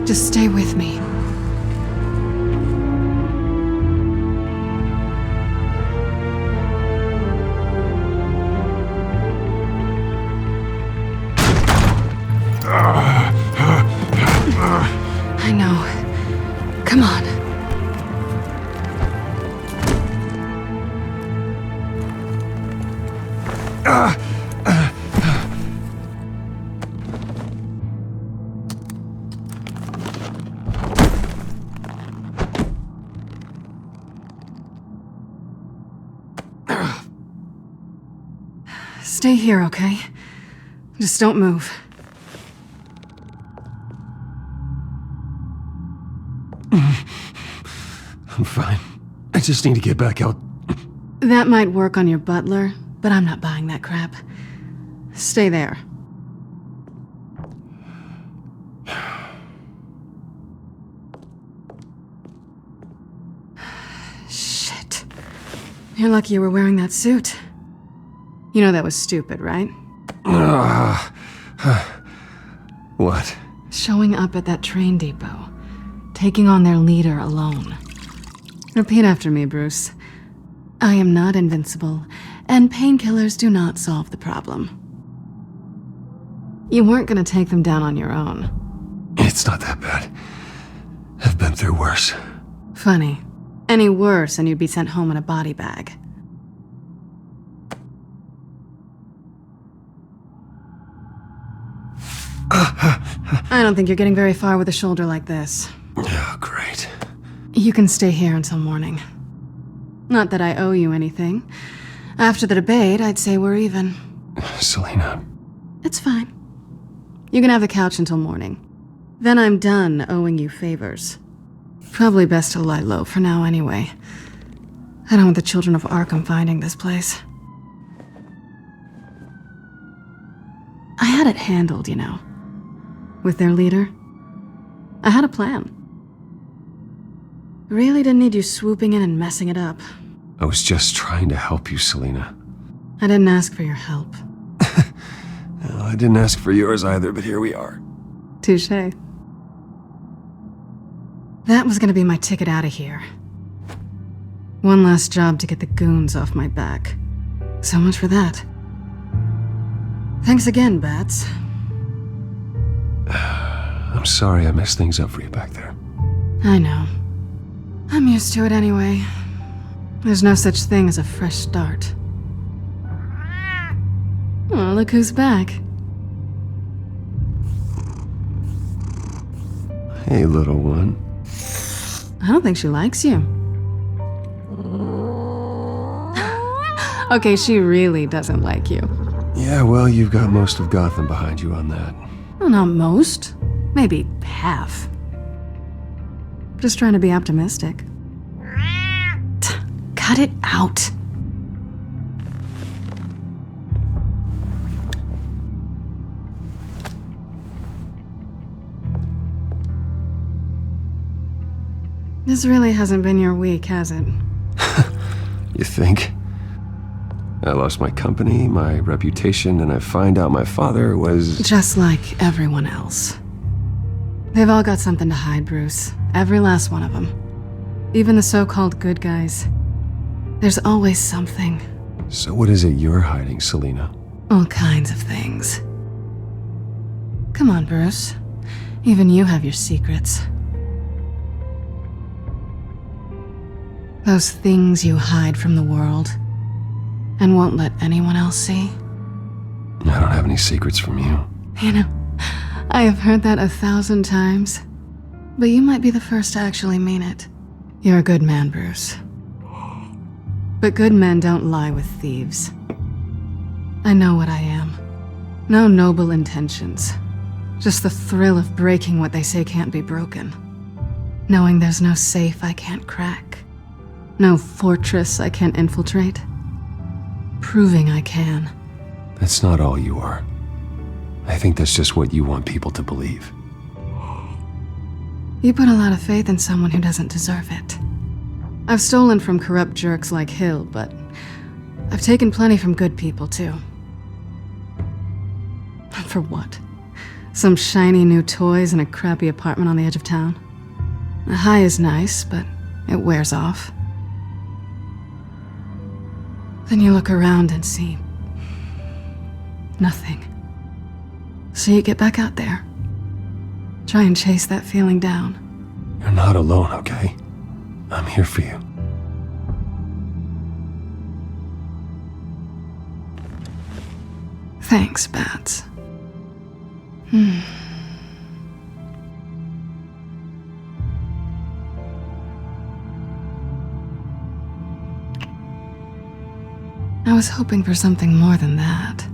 Just stay with me. I know. Come on. Stay here, okay? Just don't move. I'm fine. I just need to get back out. That might work on your butler, but I'm not buying that crap. Stay there. Shit. You're lucky you were wearing that suit. You know that was stupid, right? What? Showing up at that train depot. Taking on their leader alone. Repeat after me, Bruce. I am not invincible, and painkillers do not solve the problem. You weren't gonna take them down on your own. It's not that bad. I've been through worse. Funny. Any worse and you'd be sent home in a body bag. I don't think you're getting very far with a shoulder like this. Oh, great. You can stay here until morning. Not that I owe you anything. After the debate, I'd say we're even. Selena. It's fine. You can have the couch until morning. Then I'm done owing you favors. Probably best to lie low for now anyway. I don't want the children of Arkham finding this place. I had it handled, you know. With their leader. I had a plan. Really didn't need you swooping in and messing it up. I was just trying to help you, Selina. I didn't ask for your help. Well, I didn't ask for yours either, but here we are. Touché. That was gonna be my ticket out of here. One last job to get the goons off my back. So much for that. Thanks again, Bats. I'm sorry I messed things up for you back there. I know. I'm used to it anyway. There's no such thing as a fresh start. Oh, look who's back. Hey, little one. I don't think she likes you. Okay, she really doesn't like you. Yeah, well, you've got most of Gotham behind you on that. Well, not most. Maybe half. Just trying to be optimistic. Cut it out. This really hasn't been your week, has it? You think? I lost my company, my reputation, and I find out my father was... Just like everyone else. They've all got something to hide, Bruce. Every last one of them. Even the so-called good guys. There's always something. So what is it you're hiding, Selina? All kinds of things. Come on, Bruce. Even you have your secrets. Those things you hide from the world and won't let anyone else see. I don't have any secrets from you. You know, I have heard that 1,000 times, but you might be the first to actually mean it. You're a good man, Bruce. But good men don't lie with thieves. I know what I am. No noble intentions. Just the thrill of breaking what they say can't be broken. Knowing there's no safe I can't crack. No fortress I can't infiltrate. Proving I can. That's not all you are. I think that's just what you want people to believe. You put a lot of faith in someone who doesn't deserve it. I've stolen from corrupt jerks like Hill, but I've taken plenty from good people, too. For what? Some shiny new toys and a crappy apartment on the edge of town? The high is nice, but it wears off. Then you look around and see nothing. So you get back out there. Try and chase that feeling down. You're not alone, okay? I'm here for you. Thanks, Bats. I was hoping for something more than that.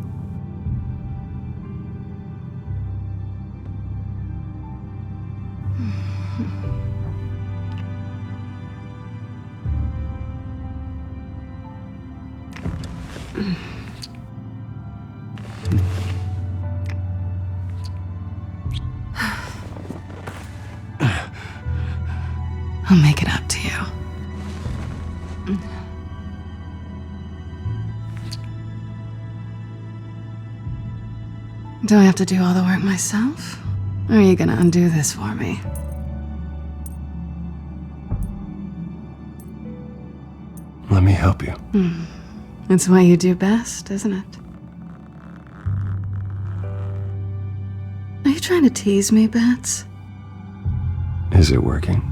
I'll make it up to you. Do I have to do all the work myself? Or are you gonna undo this for me? Let me help you. It's what you do best, isn't it? Are you trying to tease me, Bats? Is it working?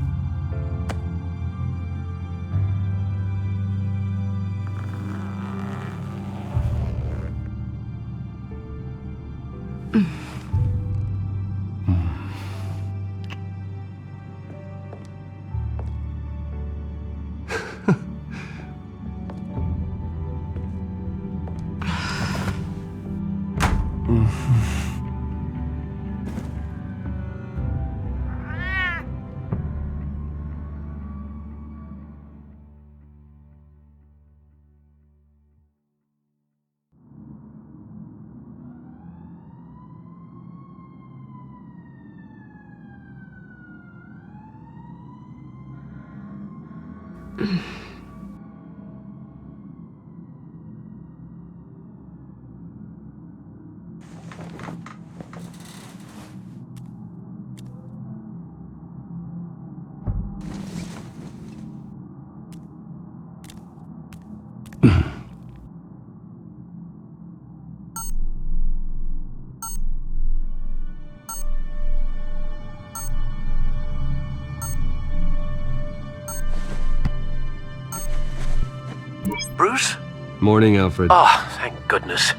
Bruce? Morning, Alfred. Oh, thank goodness.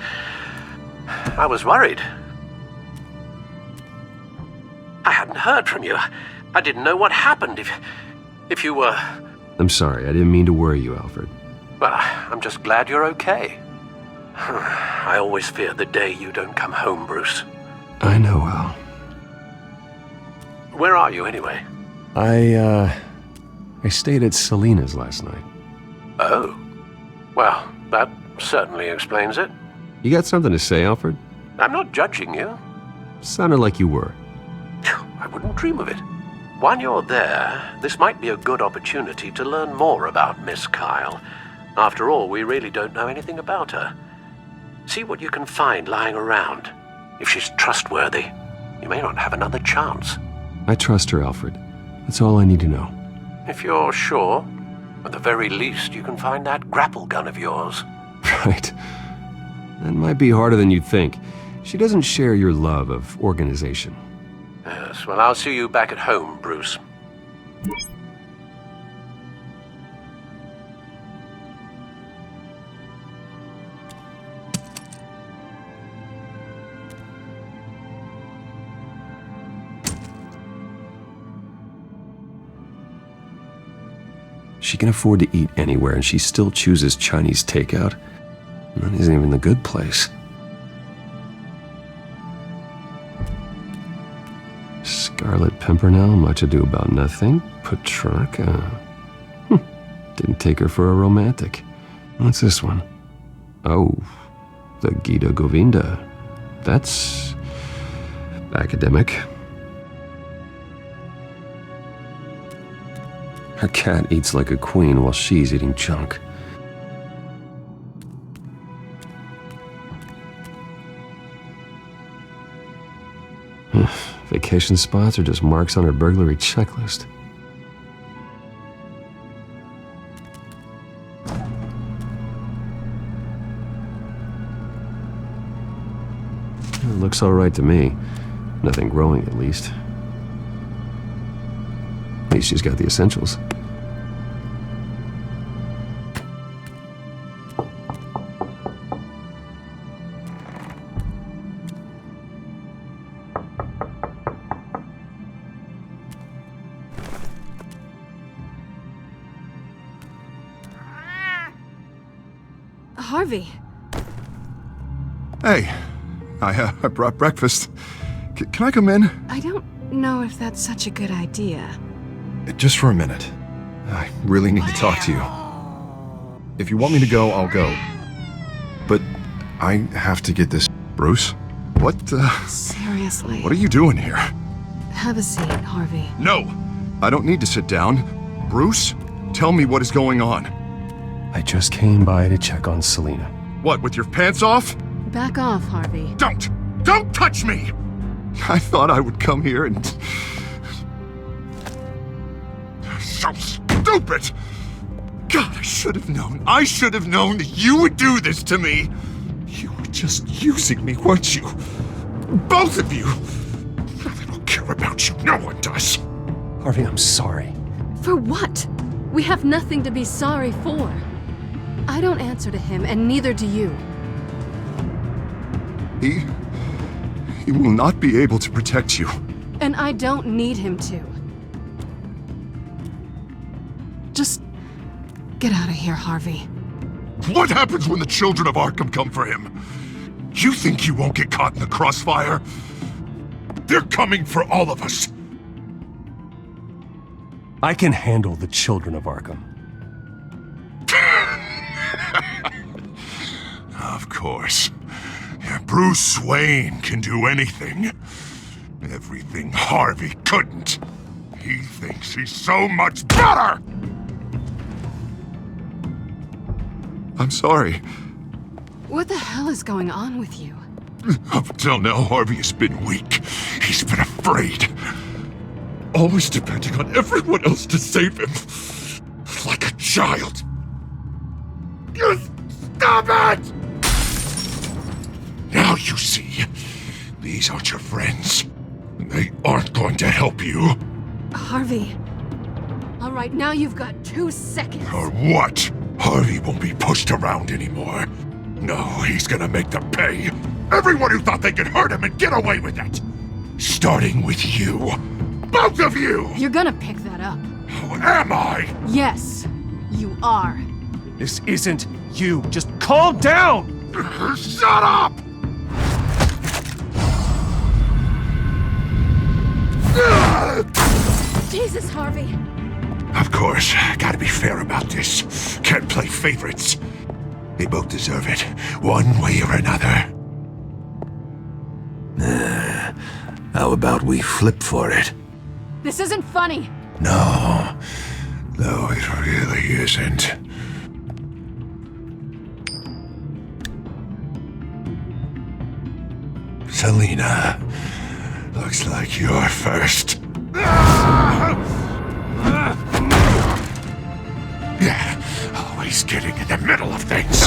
I was worried. I hadn't heard from you. I didn't know what happened if you were... I'm sorry, I didn't mean to worry you, Alfred. Well, I'm just glad you're okay. I always fear the day you don't come home, Bruce. I know, Al. Where are you, anyway? I stayed at Selena's last night. Oh. Well, that certainly explains it. You got something to say, Alfred? I'm not judging you. Sounded like you were. I wouldn't dream of it. While you're there, this might be a good opportunity to learn more about Miss Kyle. After all, we really don't know anything about her. See what you can find lying around. If she's trustworthy, you may not have another chance. I trust her, Alfred. That's all I need to know. If you're sure, at the very least, you can find that grapple gun of yours. Right. That might be harder than you'd think. She doesn't share your love of organization. Yes, well, I'll see you back at home, Bruce. She can afford to eat anywhere, and she still chooses Chinese takeout. That isn't even the good place. Scarlet Pimpernel, much ado about nothing. Petrarca. Didn't take her for a romantic. What's this one? Oh, the Gita Govinda. That's academic. Her cat eats like a queen while she's eating junk. Vacation spots are just marks on her burglary checklist. It looks all right to me. Nothing growing, at least. At least she's got the essentials. Harvey. Hey, I brought breakfast. Can I come in? I don't know if that's such a good idea. Just for a minute. I really need to talk to you. If you want me to go, I'll go. But I have to get this... Bruce? What, Seriously. What are you doing here? Have a seat, Harvey. No! I don't need to sit down. Bruce, tell me what is going on. I just came by to check on Selena. What, with your pants off? Back off, Harvey. Don't touch me! I thought I would come here and... So stupid! God, I should have known. I should have known that you would do this to me. You were just using me, weren't you? Both of you! I don't care about you. No one does. Harvey, I'm sorry. For what? We have nothing to be sorry for. I don't answer to him, and neither do you. He will not be able to protect you. And I don't need him to. Just get out of here, Harvey. What happens when the children of Arkham come for him? You think you won't get caught in the crossfire? They're coming for all of us. I can handle the children of Arkham. Of course. Bruce Wayne can do anything. Everything Harvey couldn't. He thinks he's so much better! I'm sorry. What the hell is going on with you? Up until now, Harvey has been weak. He's been afraid. Always depending on everyone else to save him. Like a child. You stop it! Now you see. These aren't your friends. They aren't going to help you. Harvey. All right, now you've got 2 seconds. Or what? Harvey won't be pushed around anymore. No, he's gonna make them pay. Everyone who thought they could hurt him and get away with it. Starting with you. Both of you! You're gonna pick that up. Who am I? Yes, you are. This isn't you. Just calm down! Shut up! Jesus, Harvey. Of course, gotta be fair about this. Can't play favorites. They both deserve it, one way or another. How about we flip for it? This isn't funny. No, it really isn't. Selina, looks like you're first. Yeah, always getting in the middle of things.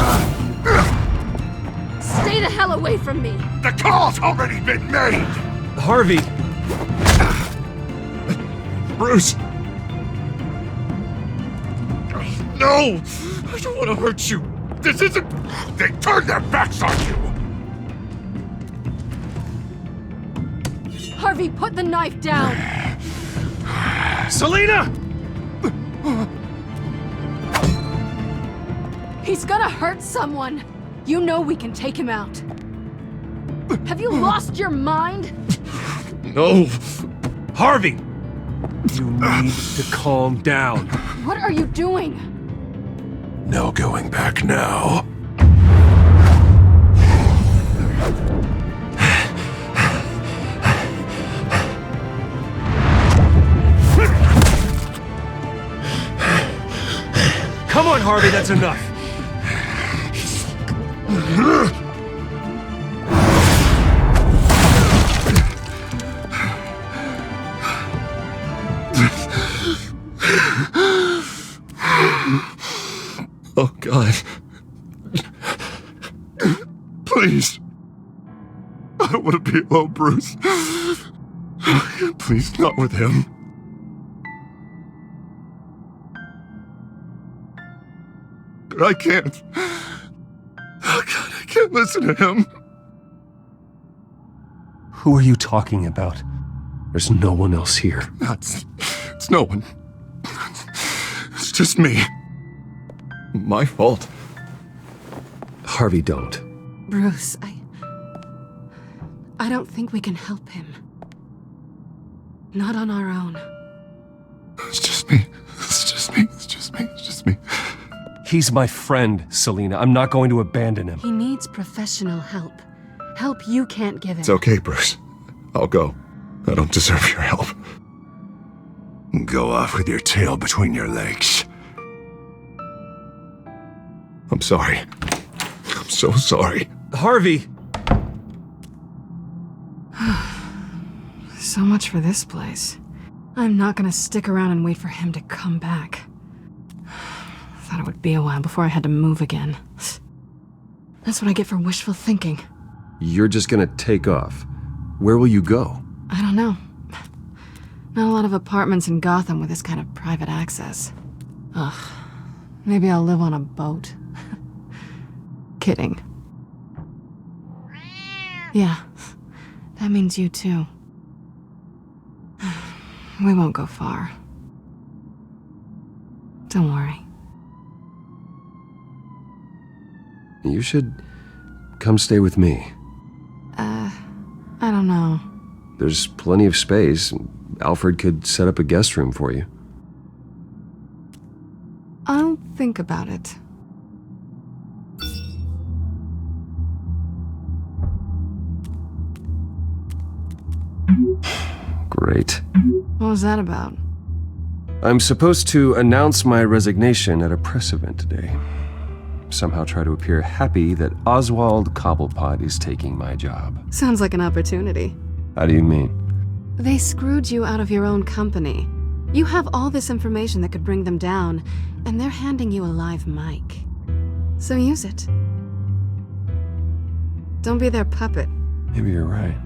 Stay the hell away from me. The call's already been made! Harvey! Bruce! No! I don't want to hurt you. This isn't... They turned their backs on you! Harvey, put the knife down. Selina! He's gonna hurt someone. You know we can take him out. Have you lost your mind? No. Harvey! You need to calm down. What are you doing? No going back now. Come on, Harvey, that's enough. Oh, God. Please. I don't want to be alone, Bruce. Please, not with him. But I can't. Oh, God, I can't listen to him. Who are you talking about? There's no one else here. It's no one. It's just me. My fault. Harvey, don't. Bruce, I don't think we can help him. Not on our own. It's just me. It's just me. It's just me. It's just me. He's my friend, Selina. I'm not going to abandon him. He needs professional help. Help you can't give him. It's okay, Bruce. I'll go. I don't deserve your help. Go off with your tail between your legs. I'm sorry. I'm so sorry. Harvey! So much for this place. I'm not gonna stick around and wait for him to come back. Thought it would be a while before I had to move again. That's what I get for wishful thinking. You're just gonna take off. Where will you go? I don't know. Not a lot of apartments in Gotham with this kind of private access. Ugh. Maybe I'll live on a boat. Kidding. Yeah. That means you too. We won't go far. Don't worry. You should come stay with me. I don't know. There's plenty of space. Alfred could set up a guest room for you. I'll think about it. Great. What was that about? I'm supposed to announce my resignation at a press event today. somehow try to appear happy that Oswald Cobblepot is taking my job. Sounds like an opportunity. How do you mean? They screwed you out of your own company. You have all this information that could bring them down, and they're handing you a live mic. So use it. Don't be their puppet. Maybe you're right.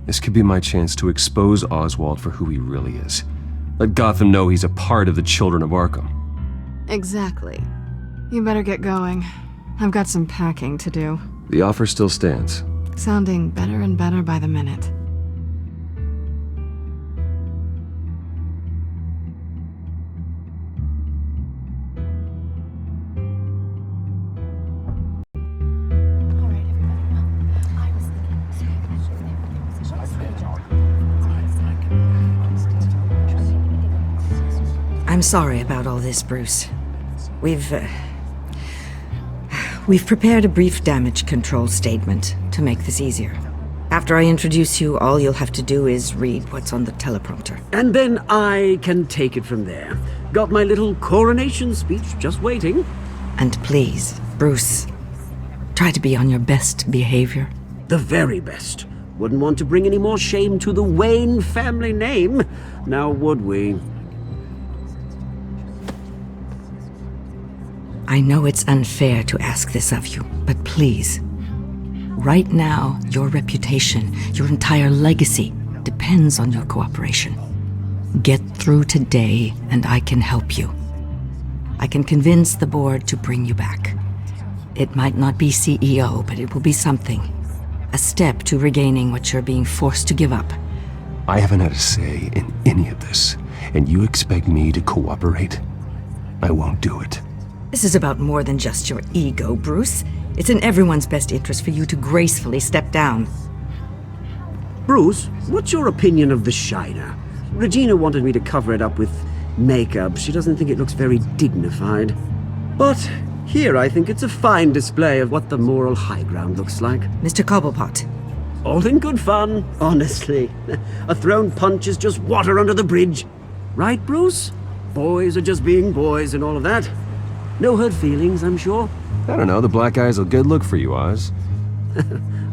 This could be my chance to expose Oswald for who he really is. Let Gotham know he's a part of the Children of Arkham. Exactly. You better get going. I've got some packing to do. The offer still stands. Sounding better and better by the minute. I'm sorry about all this, Bruce. We've prepared a brief damage control statement to make this easier. After I introduce you, all you'll have to do is read what's on the teleprompter. And then I can take it from there. Got my little coronation speech just waiting. And please, Bruce, try to be on your best behavior. The very best. Wouldn't want to bring any more shame to the Wayne family name, now would we? I know it's unfair to ask this of you, but please, right now, your reputation, your entire legacy, depends on your cooperation. Get through today, and I can help you. I can convince the board to bring you back. It might not be CEO, but it will be something. A step to regaining what you're being forced to give up. I haven't had a say in any of this, and you expect me to cooperate? I won't do it. This is about more than just your ego, Bruce. It's in everyone's best interest for you to gracefully step down. Bruce, what's your opinion of the Shiner? Regina wanted me to cover it up with makeup. She doesn't think it looks very dignified. But here I think it's a fine display of what the moral high ground looks like. Mr. Cobblepot. All in good fun, honestly. A thrown punch is just water under the bridge. Right, Bruce? Boys are just being boys and all of that. No hurt feelings, I'm sure. I don't know, the black eye's a good look for you, Oz.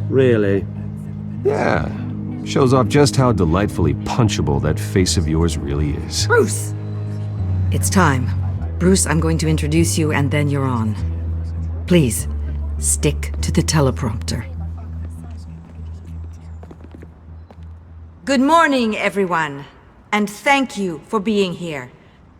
Really? Yeah. Shows off just how delightfully punchable that face of yours really is. Bruce! It's time. Bruce, I'm going to introduce you and then you're on. Please, stick to the teleprompter. Good morning, everyone. And thank you for being here.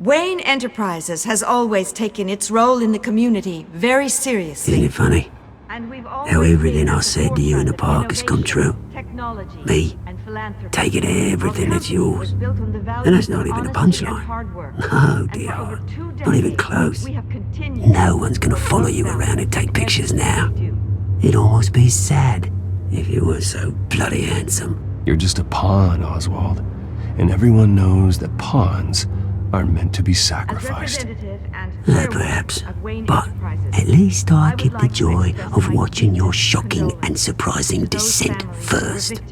Wayne Enterprises has always taken its role in the community very seriously. Isn't it funny? How everything I said to you in the park has come true. Me, taking everything that's yours. And that's not even a punchline. No, dear. Not even close. No one's gonna follow you around and take pictures now. It'd almost be sad if you weren't so bloody handsome. You're just a pawn, Oswald. And everyone knows that pawns are meant to be sacrificed. Perhaps. But at least I get the joy of watching your shocking and surprising descent first.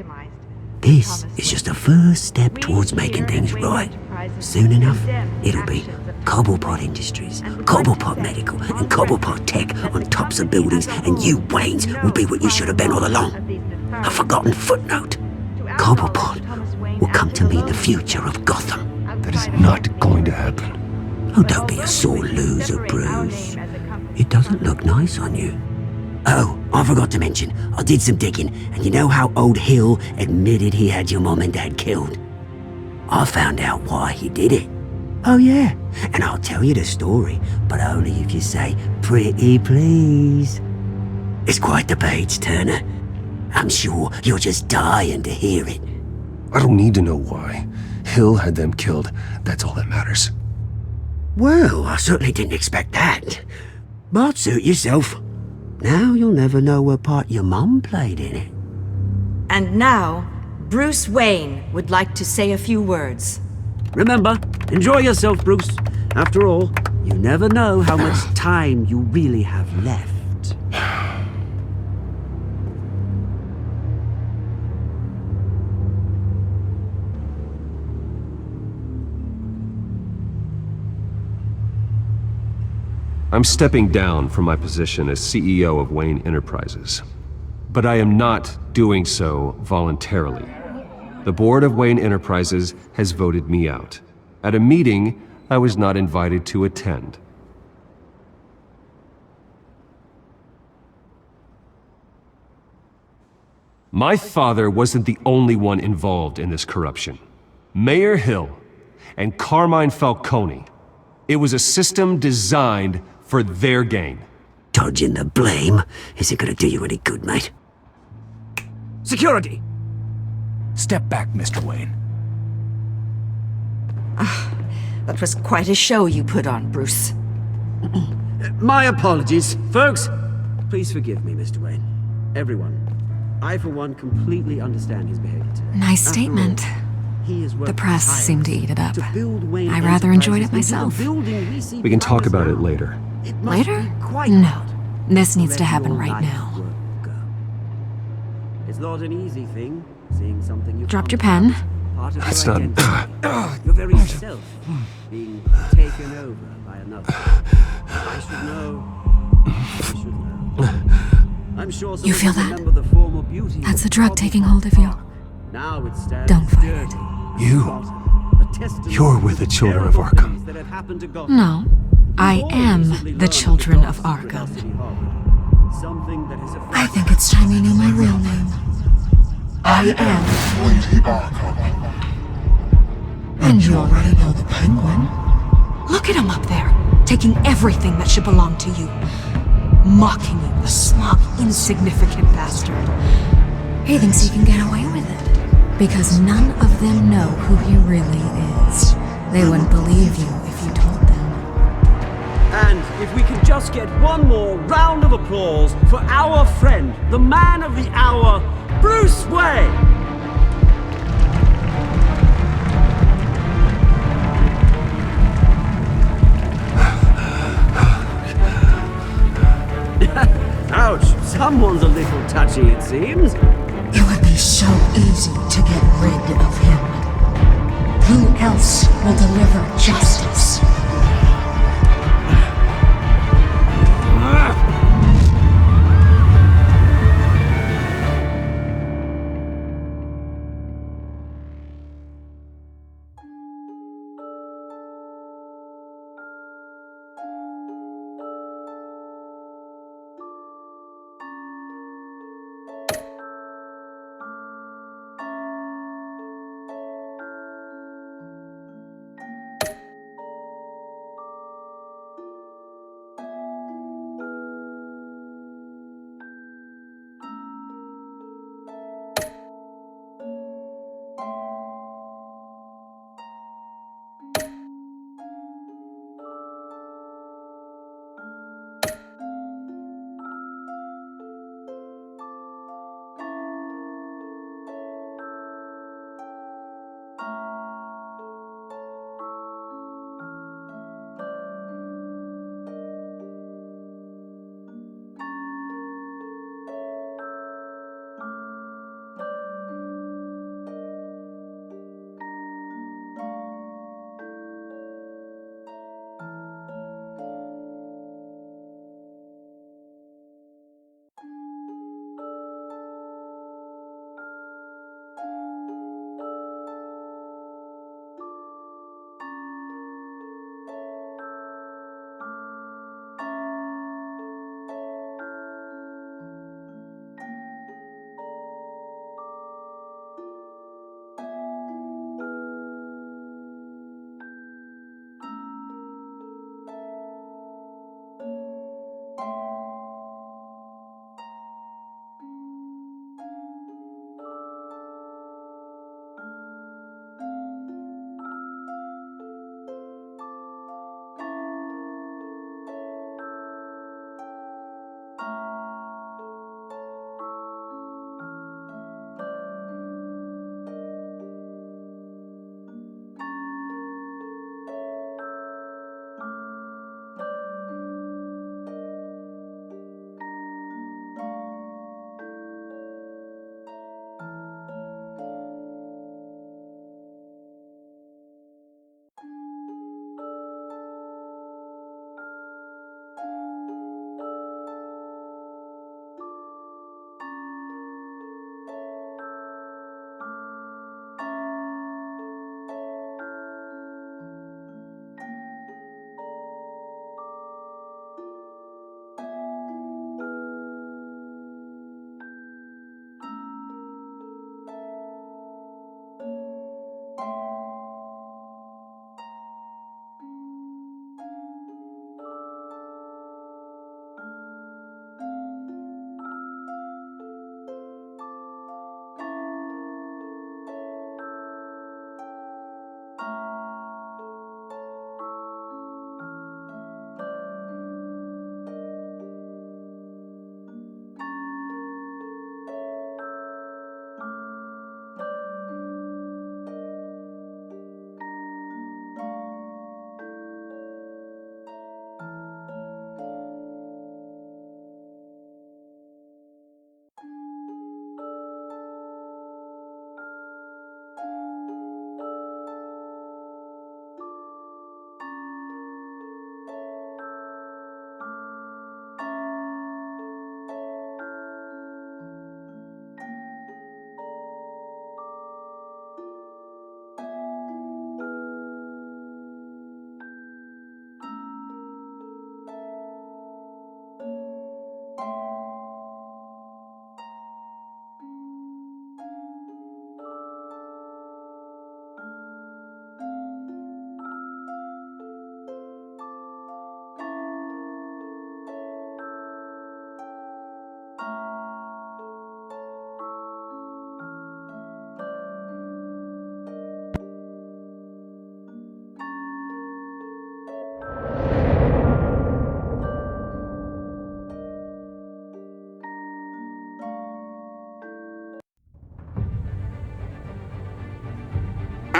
This is just a first step towards making things right. Soon enough, it'll be Cobblepot Industries, Cobblepot Medical, and Cobblepot Tech on tops of buildings, and you, Waynes, will be what you should have been all along. A forgotten footnote. Cobblepot will come to mean the future of Gotham. That is not going to happen. Oh, don't be a sore loser, Bruce. It doesn't look nice on you. Oh, I forgot to mention, I did some digging, and you know how old Hill admitted he had your mom and dad killed? I found out why he did it. Oh yeah, and I'll tell you the story, but only if you say, pretty please. It's quite the page, Turner. I'm sure you're just dying to hear it. I don't need to know why. Hill had them killed. That's all that matters. Well, I certainly didn't expect that. But suit yourself. Now you'll never know what part your mum played in it. And now, Bruce Wayne would like to say a few words. Remember, enjoy yourself, Bruce. After all, you never know how much time you really have left. I'm stepping down from my position as CEO of Wayne Enterprises. But I am not doing so voluntarily. The board of Wayne Enterprises has voted me out, at a meeting I was not invited to attend. My father wasn't the only one involved in this corruption. Mayor Hill and Carmine Falcone. It was a system designed for their gain. Dodging the blame isn't gonna do you any good, mate. Security! Step back, Mr. Wayne. That was quite a show you put on, Bruce. My apologies. Folks, please forgive me, Mr. Wayne. Everyone. I, for one, completely understand his behavior today. Nice statement. The press seemed to eat it up. I rather enjoyed it myself. We can talk about it later. Later? No. This needs to happen right now. It's not an easy thing, seeing something you Dropped your pen. That's not... Your very self being taken over by another. I should know. I should know. I'm sure You feel that? remember the former beauty. That's the drug taking hold of you. Now it stands Don't fight it. You're with the children of Arkham. No. I am the children of Arkham. I think it's time you knew my real name. I am Lady Arkham. And you already know the Penguin. Look at him up there, taking everything that should belong to you. Mocking you, the smug, insignificant bastard. He thinks he can get away with it. Because none of them know who he really is. They wouldn't believe you if you told them. And if we could just get one more round of applause for our friend, the man of the hour, Bruce Wayne! Ouch, someone's a little touchy, it seems. It would be so easy to get rid of him. Who else will deliver justice?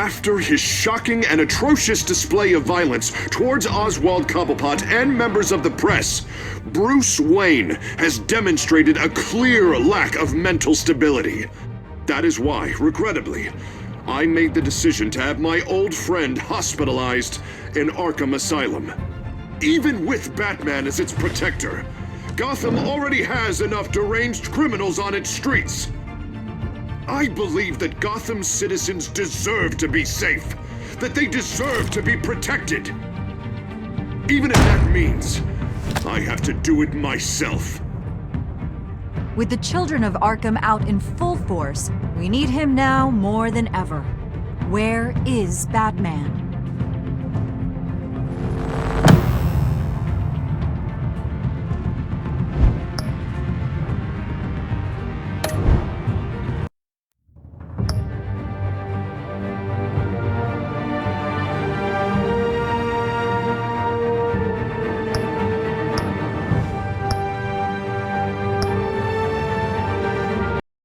After his shocking and atrocious display of violence towards Oswald Cobblepot and members of the press, Bruce Wayne has demonstrated a clear lack of mental stability. That is why, regrettably, I made the decision to have my old friend hospitalized in Arkham Asylum. Even with Batman as its protector, Gotham already has enough deranged criminals on its streets. I believe that Gotham's citizens deserve to be safe, that they deserve to be protected. Even if that means I have to do it myself. With the children of Arkham out in full force, we need him now more than ever. Where is Batman?